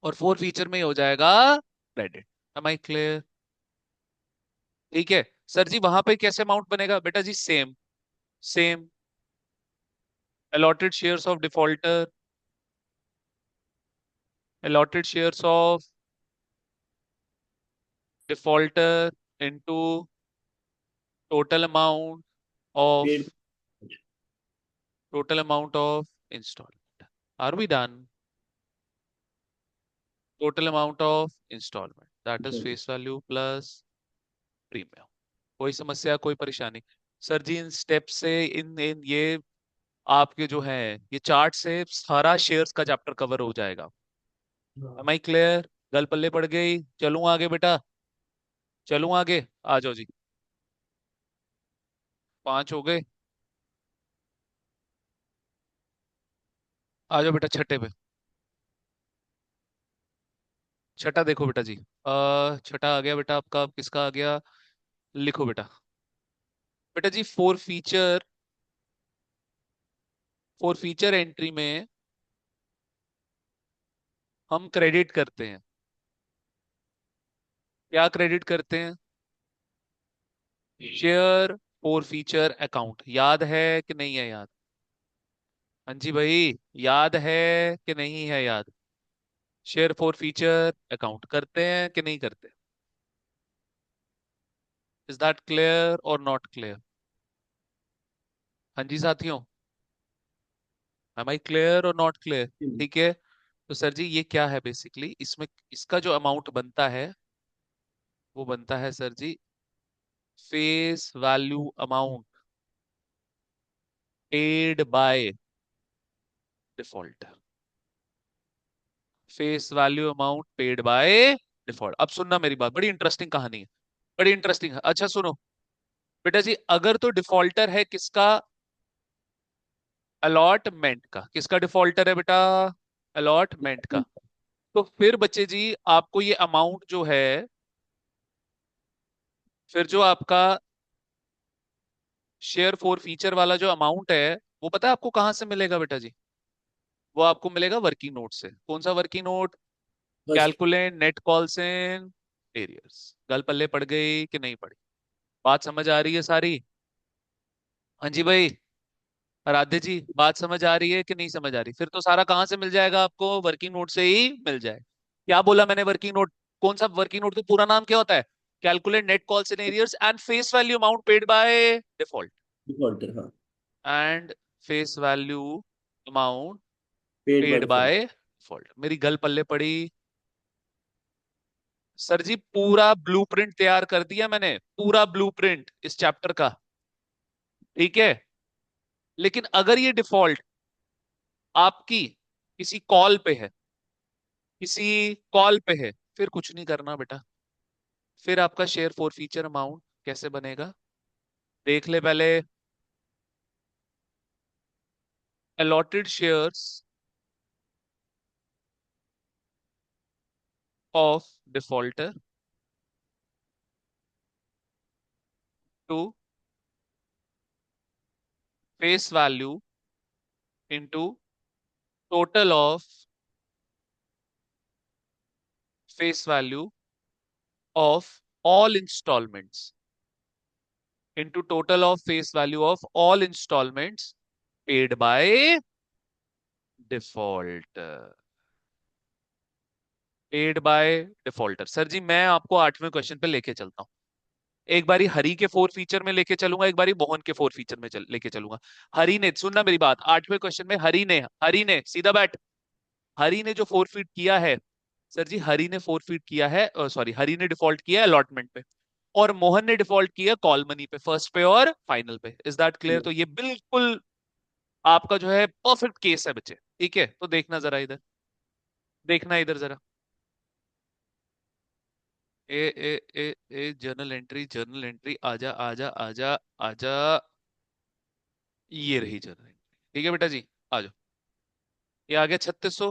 और फोर फीचर में ही हो जाएगा क्रेडिट। M I clear? ठीक है। सर जी वहां पे कैसे अमाउंट बनेगा बेटा जी? Same, same. allotted shares of defaulter, allotted shares of defaulter into total amount of, पेड़। total amount of installment. Are we done? Total amount of installment, that is face value plus premium। कोई समस्या कोई परेशानी? Sir ji in step से, इन इन ये आपके जो है, ये चार्ट से सारा शेयर्स का चैप्टर कवर हो जाएगा। एम हाँ। आई क्लियर? गल पल्ले पड़ गई? चलूं आगे बेटा? चलूं आगे? आ जाओ जी। 5 हो गए। आ जाओ बेटा छठे पे। छठा देखो बेटा जी। छठा आ गया बेटा आपका, अब किसका आ गया? लिखो बेटा। बेटा जी फोर फीचर एंट्री में हम क्रेडिट करते हैं। क्या क्रेडिट करते हैं? Share four feature account. याद है कि नहीं है याद? हाँ जी भाई, याद है कि नहीं है याद? शेयर फोर फीचर अकाउंट करते हैं कि नहीं करते? Is that clear or not clear? हाँ जी साथियों, M I clear or not clear? ठीक है। तो सर जी ये क्या है बेसिकली, इसमें इसका जो अमाउंट बनता है वो बनता है सर जी face value amount paid by default. Face value amount paid by default. अब सुनना मेरी बात, बड़ी इंटरेस्टिंग कहानी है। बड़ी इंटरेस्टिंग है। अच्छा सुनो बेटा जी, अगर तो डिफॉल्टर है किसका, अलॉटमेंट का, किसका डिफॉल्टर है बेटा, अलॉटमेंट का, तो फिर बच्चे जी आपको ये अमाउंट जो है, फिर जो आपका शेयर फॉर फीचर वाला जो अमाउंट है, वो पता है आपको कहां से मिलेगा बेटा जी? वो आपको मिलेगा वर्किंग नोट से। कौन सा working note? First. Calculate net calls in arrears. गल पल्ले पड़ गई कि नहीं पड़ी? बात समझ आ रही है सारी? हाँ जी भाई, आराध्य जी बात समझ आ रही है कि नहीं समझ आ रही? फिर तो सारा कहाँ से मिल जाएगा आपको? वर्किंग नोट से ही मिल जाए। क्या बोला मैंने? Working note. कौन सा वर्किंग नोट? का पूरा नाम क्या होता है? Calculate net calls in arrears and face value amount paid by default. Defaulter, हाँ। And face value amount paid by paid default. By default. मेरी गल पल्ले पड़ी? सर जी पूरा ब्लूप्रिंट तैयार कर दिया मैंने, पूरा ब्लूप्रिंट इस चैप्टर का। ठीक है, लेकिन अगर ये डिफॉल्ट आपकी किसी कॉल पे है, किसी कॉल पे है, फिर कुछ नहीं करना बेटा। फिर आपका शेयर फॉर फीचर अमाउंट कैसे बनेगा? देख ले पहले। Allotted shares of defaulter to face value into total of face value of all installments into total of face value of all installments paid by default. Paid by defaulter. Sir ji मैं आपको 8वें question पे लेके चलता हूँ। एक बारी हरी के four feature में लेके चलूंगा, एक बारी मोहन के फोर फीचर में लेके चलूंगा। हरी ने, सुनना मेरी बात, 8वें क्वेश्चन में हरी ने सीधा बैठ, हरी ने जो फोर फीट किया है, सर जी हरी ने फोर फीट किया है, सॉरी हरी ने डिफॉल्ट किया है अलॉटमेंट पे, और मोहन ने डिफॉल्ट किया कॉल मनी पे, फर्स्ट पे और फाइनल पे। Is that clear? तो ये बिल्कुल आपका जो है परफेक्ट केस है बच्चे। ठीक है, तो देखना जरा इधर, देखना इधर जरा। ए ए ए ए जर्नल एंट्री, जर्नल एंट्री, आजा आजा आजा आजा। ये रही जर्नल एंट्री। ठीक है बेटा जी, आ जाओ। ये आ गया 3600,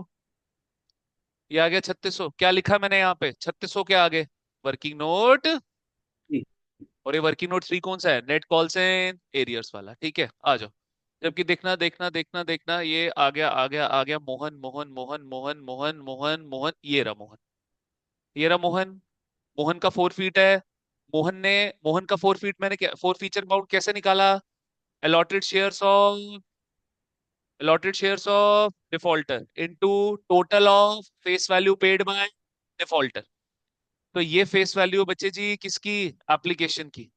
ये आ गया 3600। क्या लिखा मैंने यहाँ पे 3600 के आगे? Working note. और ये वर्किंग नोट थ्री कौन सा है? नेट कॉल्स एंड एरियर्स वाला। ठीक है, आ जाओ। जबकि देखना देखना देखना देखना, ये आ गया आ गया आ गया मोहन मोहन मोहन मोहन मोहन मोहन मोहन, ये रहा मोहन, ये रहा मोहन। मोहन का फोर फीट है। मोहन ने, मोहन का फोर फीट मैंने क्या, फोर फीचर अमाउंट कैसे निकाला? allotted shares of allotted shares of defaulter into total of face value paid by defaulter। तो ये फेस वैल्यू बच्चे जी किसकी? एप्लीकेशन की।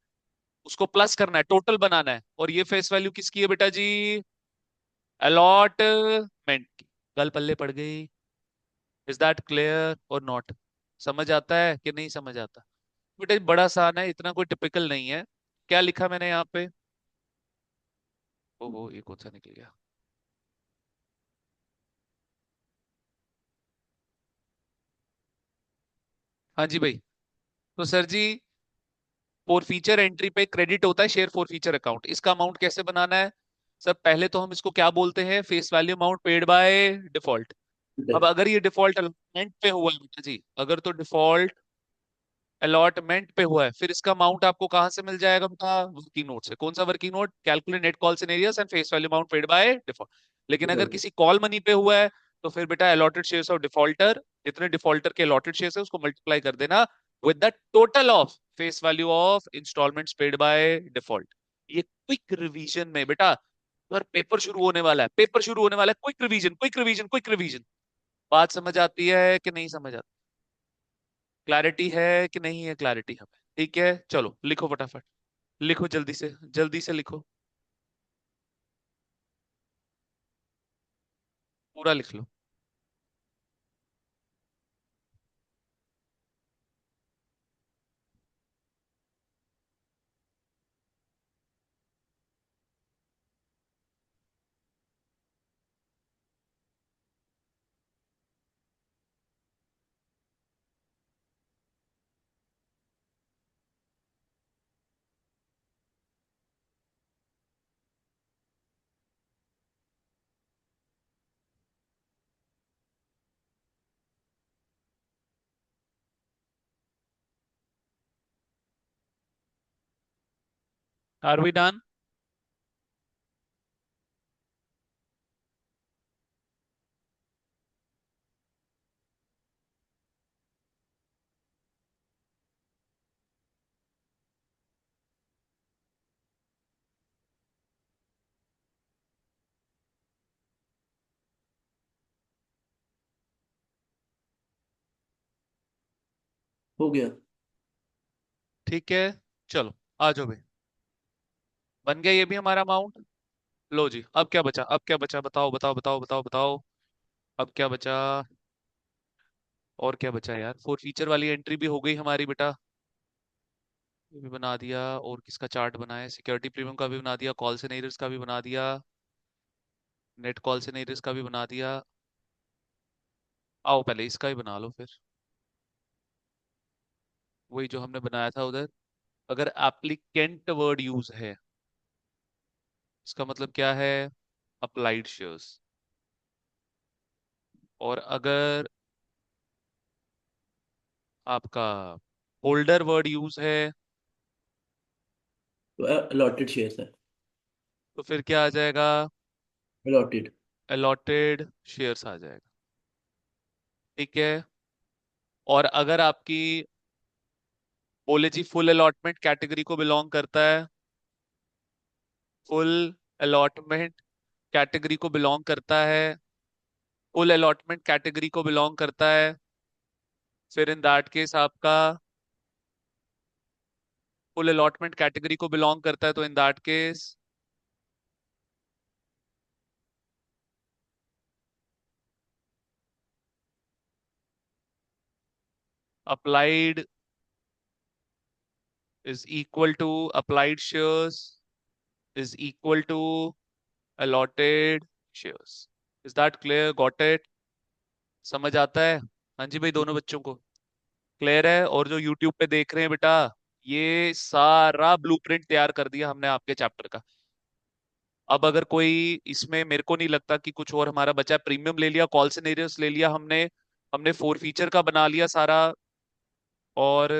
उसको प्लस करना है, टोटल बनाना है। और ये फेस वैल्यू किसकी है बेटा जी? अलॉटमेंट की। गल पल्ले पड़ गई? Is that clear or not? समझ आता है कि नहीं समझ आता? बेटा जी बड़ा आसान है, इतना कोई टिपिकल नहीं है। क्या लिखा मैंने यहाँ पे? ओहो ये कौन सा निकल गया? हाँ जी भाई। तो सर जी फॉर फीचर एंट्री पे क्रेडिट होता है शेयर फॉर फीचर अकाउंट। इसका अमाउंट कैसे बनाना है? सर पहले तो हम इसको क्या बोलते हैं? Face value amount paid by default. अब अगर ये डिफॉल्ट अलॉटमेंट पे हुआ है बेटा जी, अगर तो डिफॉल्ट अलॉटमेंट पे हुआ है, फिर इसका अमाउंट आपको कहां से मिल जाएगा बेटा? वर्किंग नोट से। कौन सा working note? Calculate net call scenarios and face value amount paid by default. लेकिन अगर डिफॉल्टर। किसी कॉल मनी पे हुआ है, तो फिर बेटा अलॉटेड शेयर्स ऑफ डिफॉल्टर, जितने डिफॉल्टर के अलॉटेड शेयर्स है उसको मल्टीप्लाई कर देना with the total of face value of installments paid by default. ये क्विक रिवीजन में बेटा, अगर पेपर शुरू होने वाला है, पेपर शुरू होने वाला है, quick revision quick revision quick revision. बात समझ आती है कि नहीं समझ आती? क्लैरिटी है कि नहीं है क्लैरिटी हमें? ठीक है चलो लिखो फटाफट, लिखो जल्दी से लिखो, पूरा लिख लो। Are we done? हो गया। ठीक है, चलो आ जाओ भाई। बन गया ये भी हमारा अमाउंट। लो जी, अब क्या बचा, अब क्या बचा, बताओ बताओ बताओ बताओ बताओ। अब क्या बचा? और क्या बचा यार? फोर फीचर वाली एंट्री भी हो गई हमारी बेटा। ये भी बना दिया। और किसका चार्ट बनाया? सिक्योरिटी प्रीमियम का भी बना दिया, कॉल से नहीं का भी बना दिया, नेट कॉल से नहीं का भी बना दिया। आओ पहले इसका ही बना लो फिर। वही जो हमने बनाया था उधर। अगर एप्लीकेंट वर्ड यूज है, इसका मतलब क्या है? Applied shares. और अगर आपका होल्डर वर्ड यूज है, तो अलॉटेड शेयर्स है। तो फिर क्या आ जाएगा? अलॉटेड। अलॉटेड शेयर्स आ जाएगा। ठीक है। और अगर आपकी बोले जी फुल अलॉटमेंट कैटेगरी को बिलोंग करता है, फुल अलॉटमेंट कैटेगरी को बिलोंग करता है, फुल अलॉटमेंट कैटेगरी को बिलोंग करता है, फिर इन दैट केस आपका फुल अलॉटमेंट कैटेगरी को बिलोंग करता है, तो in that case applied is equal to applied shares is equal to allotted shares. Is that clear? Got it? समझ आता है? हाँ जी भाई, दोनों बच्चों को क्लियर है? और जो YouTube पे देख रहे हैं बेटा, ये सारा ब्लूप्रिंट तैयार कर दिया हमने आपके चैप्टर का। अब अगर कोई इसमें, मेरे को नहीं लगता कि कुछ और हमारा बचा है। प्रीमियम ले लिया, कॉल सिनेरियोस ले लिया हमने, हमने फोर फीचर का बना लिया सारा, और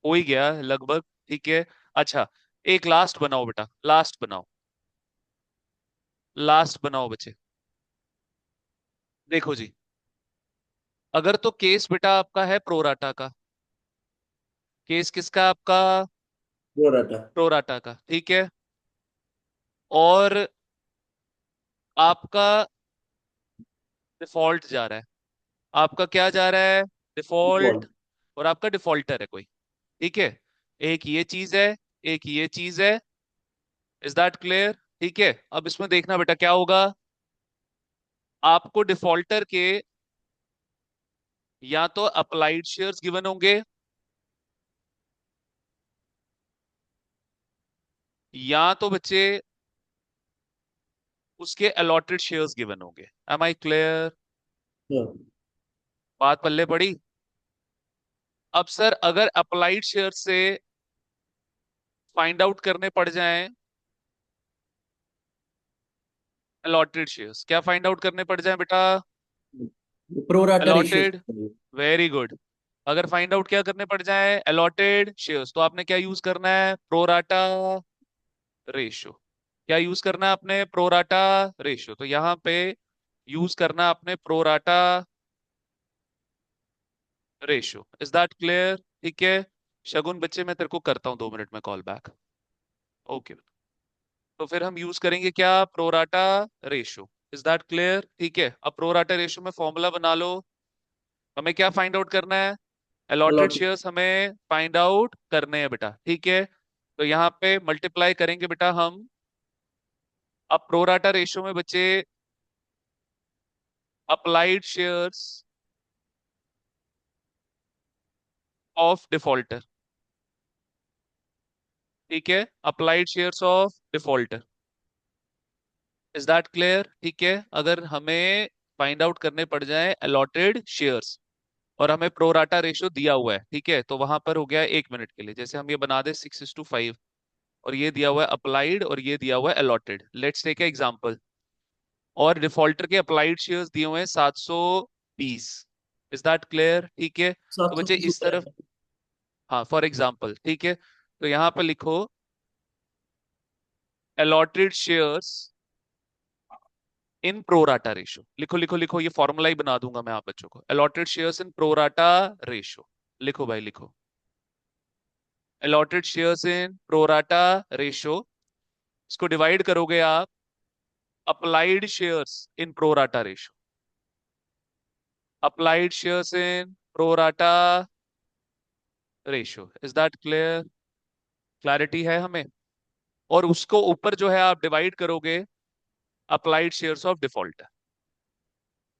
हो ही गया लगभग। ठीक है। अच्छा, एक लास्ट बनाओ बेटा, लास्ट बनाओ, लास्ट बनाओ बच्चे। देखो जी, अगर तो केस बेटा आपका है प्रोराटा का। केस किसका है आपका? हो रहा था। प्रोराटा का, ठीक है। और आपका डिफॉल्ट जा रहा है। आपका क्या जा रहा है? डिफॉल्ट। डिफॉल्ट। और आपका डिफॉल्टर है कोई। ठीक है। एक ये चीज है, एक ये चीज है। Is that clear? ठीक है। अब इसमें देखना बेटा क्या होगा। आपको डिफॉल्टर के या तो अप्लाइड शेयर्स गिवन होंगे, या तो बच्चे उसके अलॉटेड शेयर्स गिवन होंगे। Am I clear? हाँ। बात पल्ले पड़ी? अब सर अगर अप्लाइड शेयर से फाइंड आउट करने पड़ जाएं अलॉटेड शेयर्स, क्या फाइंड आउट करने पड़ जाएं बेटा? Pro rata ratio. Allotted. Very good. अगर फाइंड आउट क्या करने पड़ जाए? अलॉटेड शेयर्स, तो आपने क्या यूज करना है? Pro rata ratio. क्या यूज करना है आपने? Pro rata ratio. तो यहाँ पे यूज करना है आपने pro rata ratio. Is that clear? ठीक है। शगुन बच्चे, मैं तेरे को करता हूँ 2 मिनट में कॉल बैक। ओके। तो फिर हम यूज करेंगे क्या? Pro rata ratio. Is that clear? ठीक है। अब प्रोराटा रेशियो में फॉर्मूला बना लो। हमें क्या फाइंड आउट करना है? Allotted allotted. शेयर्स हमें फाइंड आउट करने हैं बेटा। ठीक है। तो यहाँ पे मल्टीप्लाई करेंगे बेटा हम। अब प्रोराटा रेशियो में बच्चे अप्लाइड शेयर्स ऑफ डिफॉल्टर। ठीक है। Applied shares of defaulter. Is that clear? ठीक है। अगर हमें फाइंड आउट करने पड़ जाए अलॉटेड शेयर्स, और हमें प्रोराटा रेशियो दिया हुआ है, ठीक है, तो वहां पर हो गया 1 मिनट के लिए, जैसे हम ये बना दे 6:5, और ये दिया हुआ है अप्लाइड और ये दिया हुआ है अलॉटेड। Let's take example. और डिफॉल्टर के अप्लाइड शेयर्स दिए हुए हैं 720। Is that clear? ठीक है। तो सात सौ बच्चे तीस इस ऊपर तरफ, है। हाँ फॉर एग्जाम्पल, ठीक है, तो यहाँ पर लिखो allotted shares इन प्रोराटा रेशो। लिखो लिखो लिखो, ये फॉर्मूला ही बना दूंगा मैं आप बच्चों को। allotted shares इन प्रोराटा रेशो, लिखो भाई लिखो। allotted shares इन प्रोराटा रेशो, इसको डिवाइड करोगे आप applied shares in pro rata ratio. Applied shares in pro rata ratio. Is that clear? Clarity है हमें? और उसको ऊपर जो है आप डिवाइड करोगे applied shares of defaulter.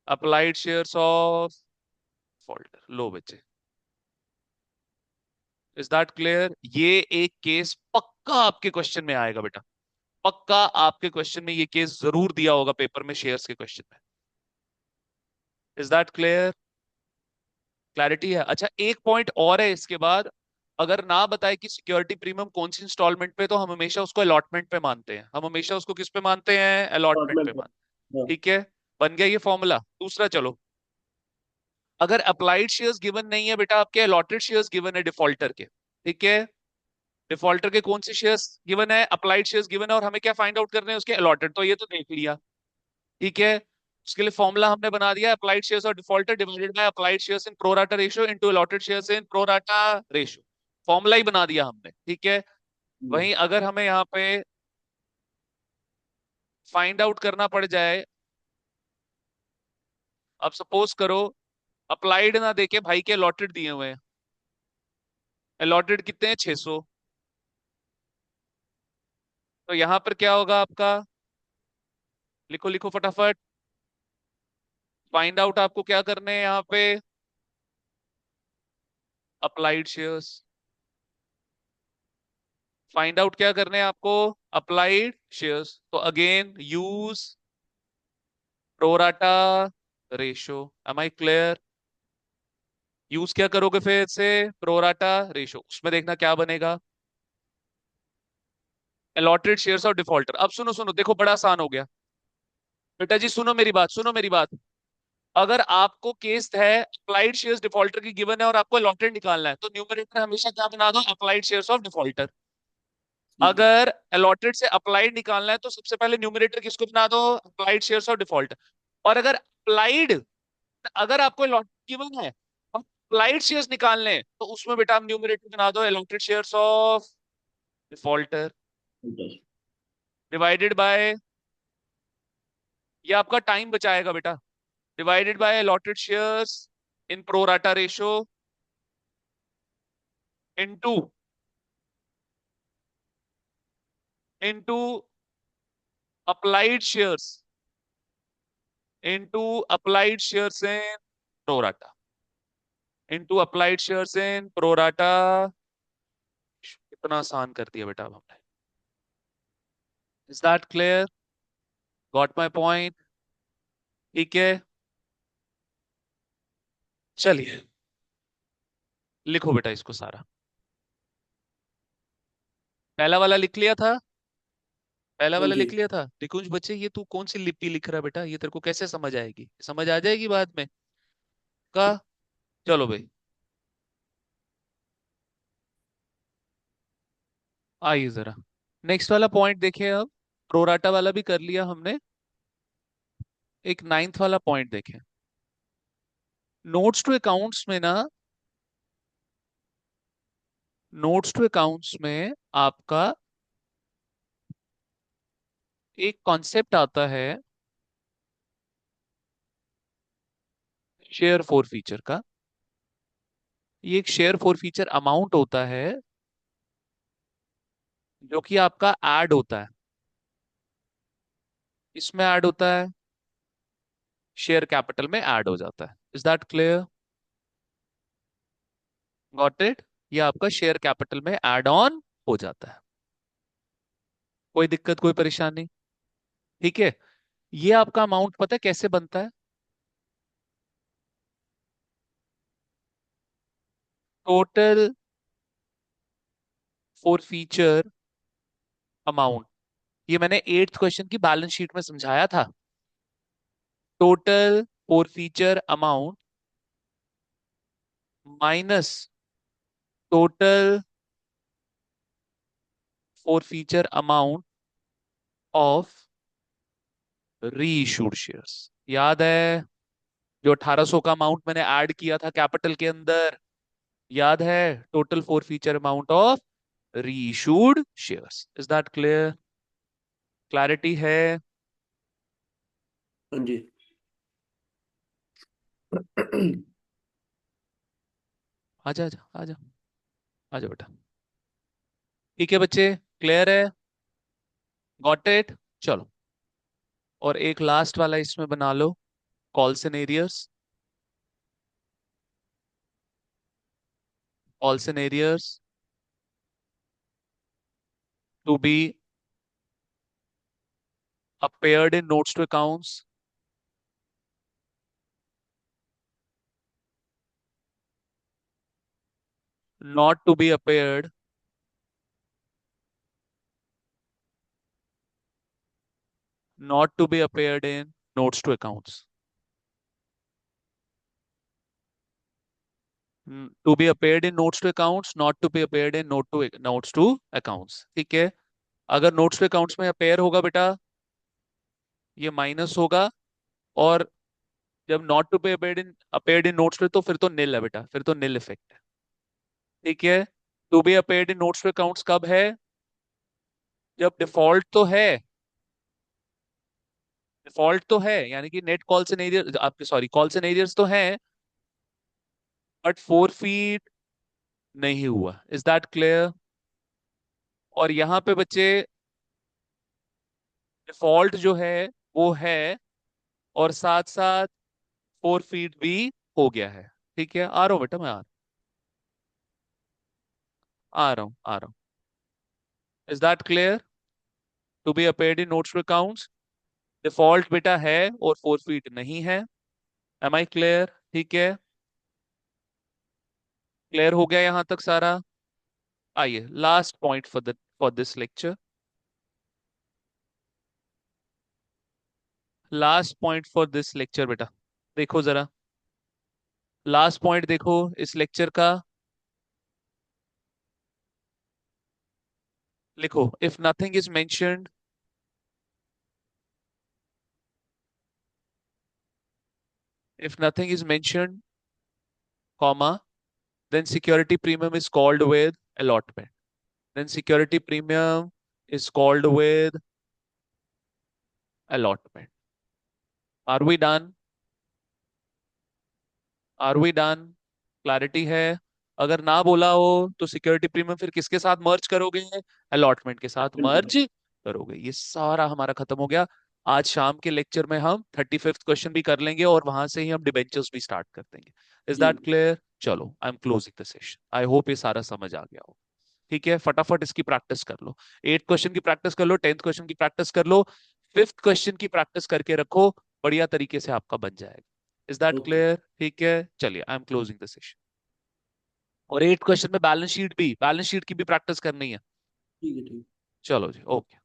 Applied shares of defaulter, लो बच्चे। Is that clear? ये एक केस पक्का आपके क्वेश्चन में आएगा बेटा, पक्का आपके क्वेश्चन में ये केस जरूर दिया होगा पेपर में, शेयर्स के क्वेश्चन में। Is that clear? क्लैरिटी है? अच्छा, एक पॉइंट और है इसके बाद। अगर ना बताए कि सिक्योरिटी प्रीमियम कौन सी इंस्टॉलमेंट पे, तो हम हमेशा उसको अलॉटमेंट पे मानते हैं। हम हमेशा उसको किस पे मानते हैं? अलॉटमेंट पे डिपार्टमेंट। मानते हाँ। हैं। ठीक है, बन गया ये फॉर्मूला। दूसरा चलो, अगर अप्लाइड शेयर्स गिवन नहीं है बेटा, आपके अलॉटेड शेयर्स गिवन है डिफॉल्टर के। ठीक है, डिफॉल्टर के कौन से शेयर्स गिवन है? अप्लाइड शेयर्स गिवन है, और हमें क्या फाइंड आउट करने हैं? उसके अलॉटेड। तो ये तो देख लिया। ठीक है, उसके लिए फॉर्मूला हमने बना दिया, अप्लाइड शेयर्स और defaulter divided by applied shares in pro rata ratio into allotted shares in pro rata ratio. Formula ही बना दिया हमने। ठीक है, हम्म। वहीं अगर हमें यहाँ पे फाइंड आउट करना पड़ जाए, अब सपोज करो अप्लाइड ना देके भाई के अलॉटेड दिए हुए हैं। अलॉटेड कितने हैं? 600। तो यहां पर क्या होगा आपका? लिखो लिखो फटाफट। फाइंड आउट आपको क्या करने हैं यहाँ पे? Applied shares. फाइंड आउट क्या करने हैं आपको? Applied shares. तो again use pro rata ratio. Am I clear? Use क्या करोगे फिर से? Pro rata ratio. उसमें देखना क्या बनेगा, अलॉटेड शेयर्स ऑफ डिफॉल्टर। अब सुनो सुनो, देखो बड़ा आसान हो गया। बेटा जी सुनो मेरी बात, सुनो मेरी बात। अगर आपको केस है अप्लाइड शेयर्स डिफॉल्टर की गिवन है और आपको अलॉटेड निकालना है, तो न्यूमरेटर हमेशा क्या बना दो? Applied shares of defaulter. ठीक है। अगर अलॉटेड से अप्लाइड निकालना है, तो सबसे पहले न्यूमरेटर किसको बना दो? Applied shares of default. और अगर अप्लाइड, अगर आपको अलॉटेड गिवन है, अप्लाइड शेयर्स निकालने हैं, तो उसमें बेटा आप न्यूमरेटर बना दो अलॉटेड शेयर्स ऑफ डिफॉल्टर ठीक है। डिवाइडेड बाय, ये आपका टाइम बचाएगा बेटा, divided by allotted shares in pro rata ratio into into applied shares into applied shares in pro rata into applied shares in pro rata. कितना आसान कर दिया बेटा अब हमने। Is that clear? Got my point? ठीक है, चलिए लिखो बेटा इसको सारा। पहला वाला लिख लिया था? पहला हाँ वाला जी। लिख लिया था? निकुंज बच्चे, ये तू कौन सी लिपि लिख रहा है बेटा? ये तेरे को कैसे समझ आएगी? समझ आ जाएगी बाद में का। चलो भाई, आइए जरा नेक्स्ट वाला पॉइंट देखें अब। प्रोराटा वाला भी कर लिया हमने, एक नाइन्थ वाला पॉइंट देखें। नोट्स टू अकाउंट्स में ना, नोट्स टू अकाउंट्स में आपका एक कॉन्सेप्ट आता है शेयर फॉर फीचर का। ये एक शेयर फॉर फीचर अमाउंट होता है जो कि आपका ऐड होता है, इसमें ऐड होता है, शेयर कैपिटल में ऐड हो जाता है। Is that clear? Got it? ये आपका शेयर कैपिटल में ऐड ऑन हो जाता है। कोई दिक्कत कोई परेशानी? ठीक है, ये आपका अमाउंट पता है कैसे बनता है? टोटल फॉर फीचर अमाउंट, ये मैंने एट्थ क्वेश्चन की बैलेंस शीट में समझाया था। Total for feature amount minus total for feature amount of री इशूड शेयर्स। याद है जो 1800 का अमाउंट मैंने ऐड किया था कैपिटल के अंदर? याद है? Total four feature amount of री issued shares. Is that clear? Clarity है? हाँ जी। आजा आजा आजा, आजा बेटा। ठीक है बच्चे, क्लियर है? Got it? चलो, और एक लास्ट वाला इसमें बना लो, call scenarios. All scenarios to be appeared in notes to accounts, not to be appeared, not to be appeared in notes to accounts. To be appeared in notes to accounts, not to be appeared in notes to accounts। ठीक है? अगर notes to accounts में appear होगा बेटा, ये minus होगा, और जब not to be appeared in notes to, तो फिर तो nil है बेटा, फिर तो nil इफेक्ट है। ठीक है? to be appeared in notes to accounts कब है? जब डिफॉल्ट तो है, डिफॉल्ट तो है, यानी कि नेट कॉल सिनेरियर आपके, सॉरी, कॉल सिनेरियर्स तो हैं, बट फोर नहीं हुआ। Is that clear? और यहाँ पे बच्चे डिफॉल्ट जो है वो है, और साथ साथ फोर फीट भी हो गया है। ठीक है, आ रहा हूँ बेटा, मैं आ रहा हूँ आ रहा हूँ। Is that clear? To be appeared in notes to accounts, default बेटा है और फोर फीट नहीं है। Am I clear? ठीक है, क्लियर हो गया यहाँ तक सारा? आइए last point for this lecture, last point for this lecture बेटा। देखो जरा, लास्ट पॉइंट देखो इस लेक्चर का। लिखो, if nothing is mentioned, if nothing is mentioned, comma, then security premium is called with allotment. Then security premium is called with allotment. Are we done? Are we done? Clarity है? अगर ना बोला हो तो security premium फिर किसके साथ मर्ज करोगे? अलॉटमेंट के साथ मर्ज करोगे। ये सारा हमारा खत्म हो गया। आज शाम के लेक्चर में हम 35th क्वेश्चन भी कर लेंगे, और वहां से ही हम डिबेंचर्स भी स्टार्ट कर देंगे। इज जी। That clear? चलो, I am closing the session. I hope ये सारा समझ आ गया हो। ठीक है, फटाफट इसकी प्रैक्टिस कर लो। 8th क्वेश्चन की प्रैक्टिस कर लो, 10th क्वेश्चन की प्रैक्टिस कर लो, 5th क्वेश्चन की प्रैक्टिस करके रखो। बढ़िया तरीके से आपका बन जाएगा। Is that okay. क्लियर? ठीक है, चलिए, आई एम क्लोजिंग द सेशन। और 8th क्वेश्चन में बैलेंस शीट की भी प्रैक्टिस करनी है। ठीक है, ठीक। चलो जी, ओके।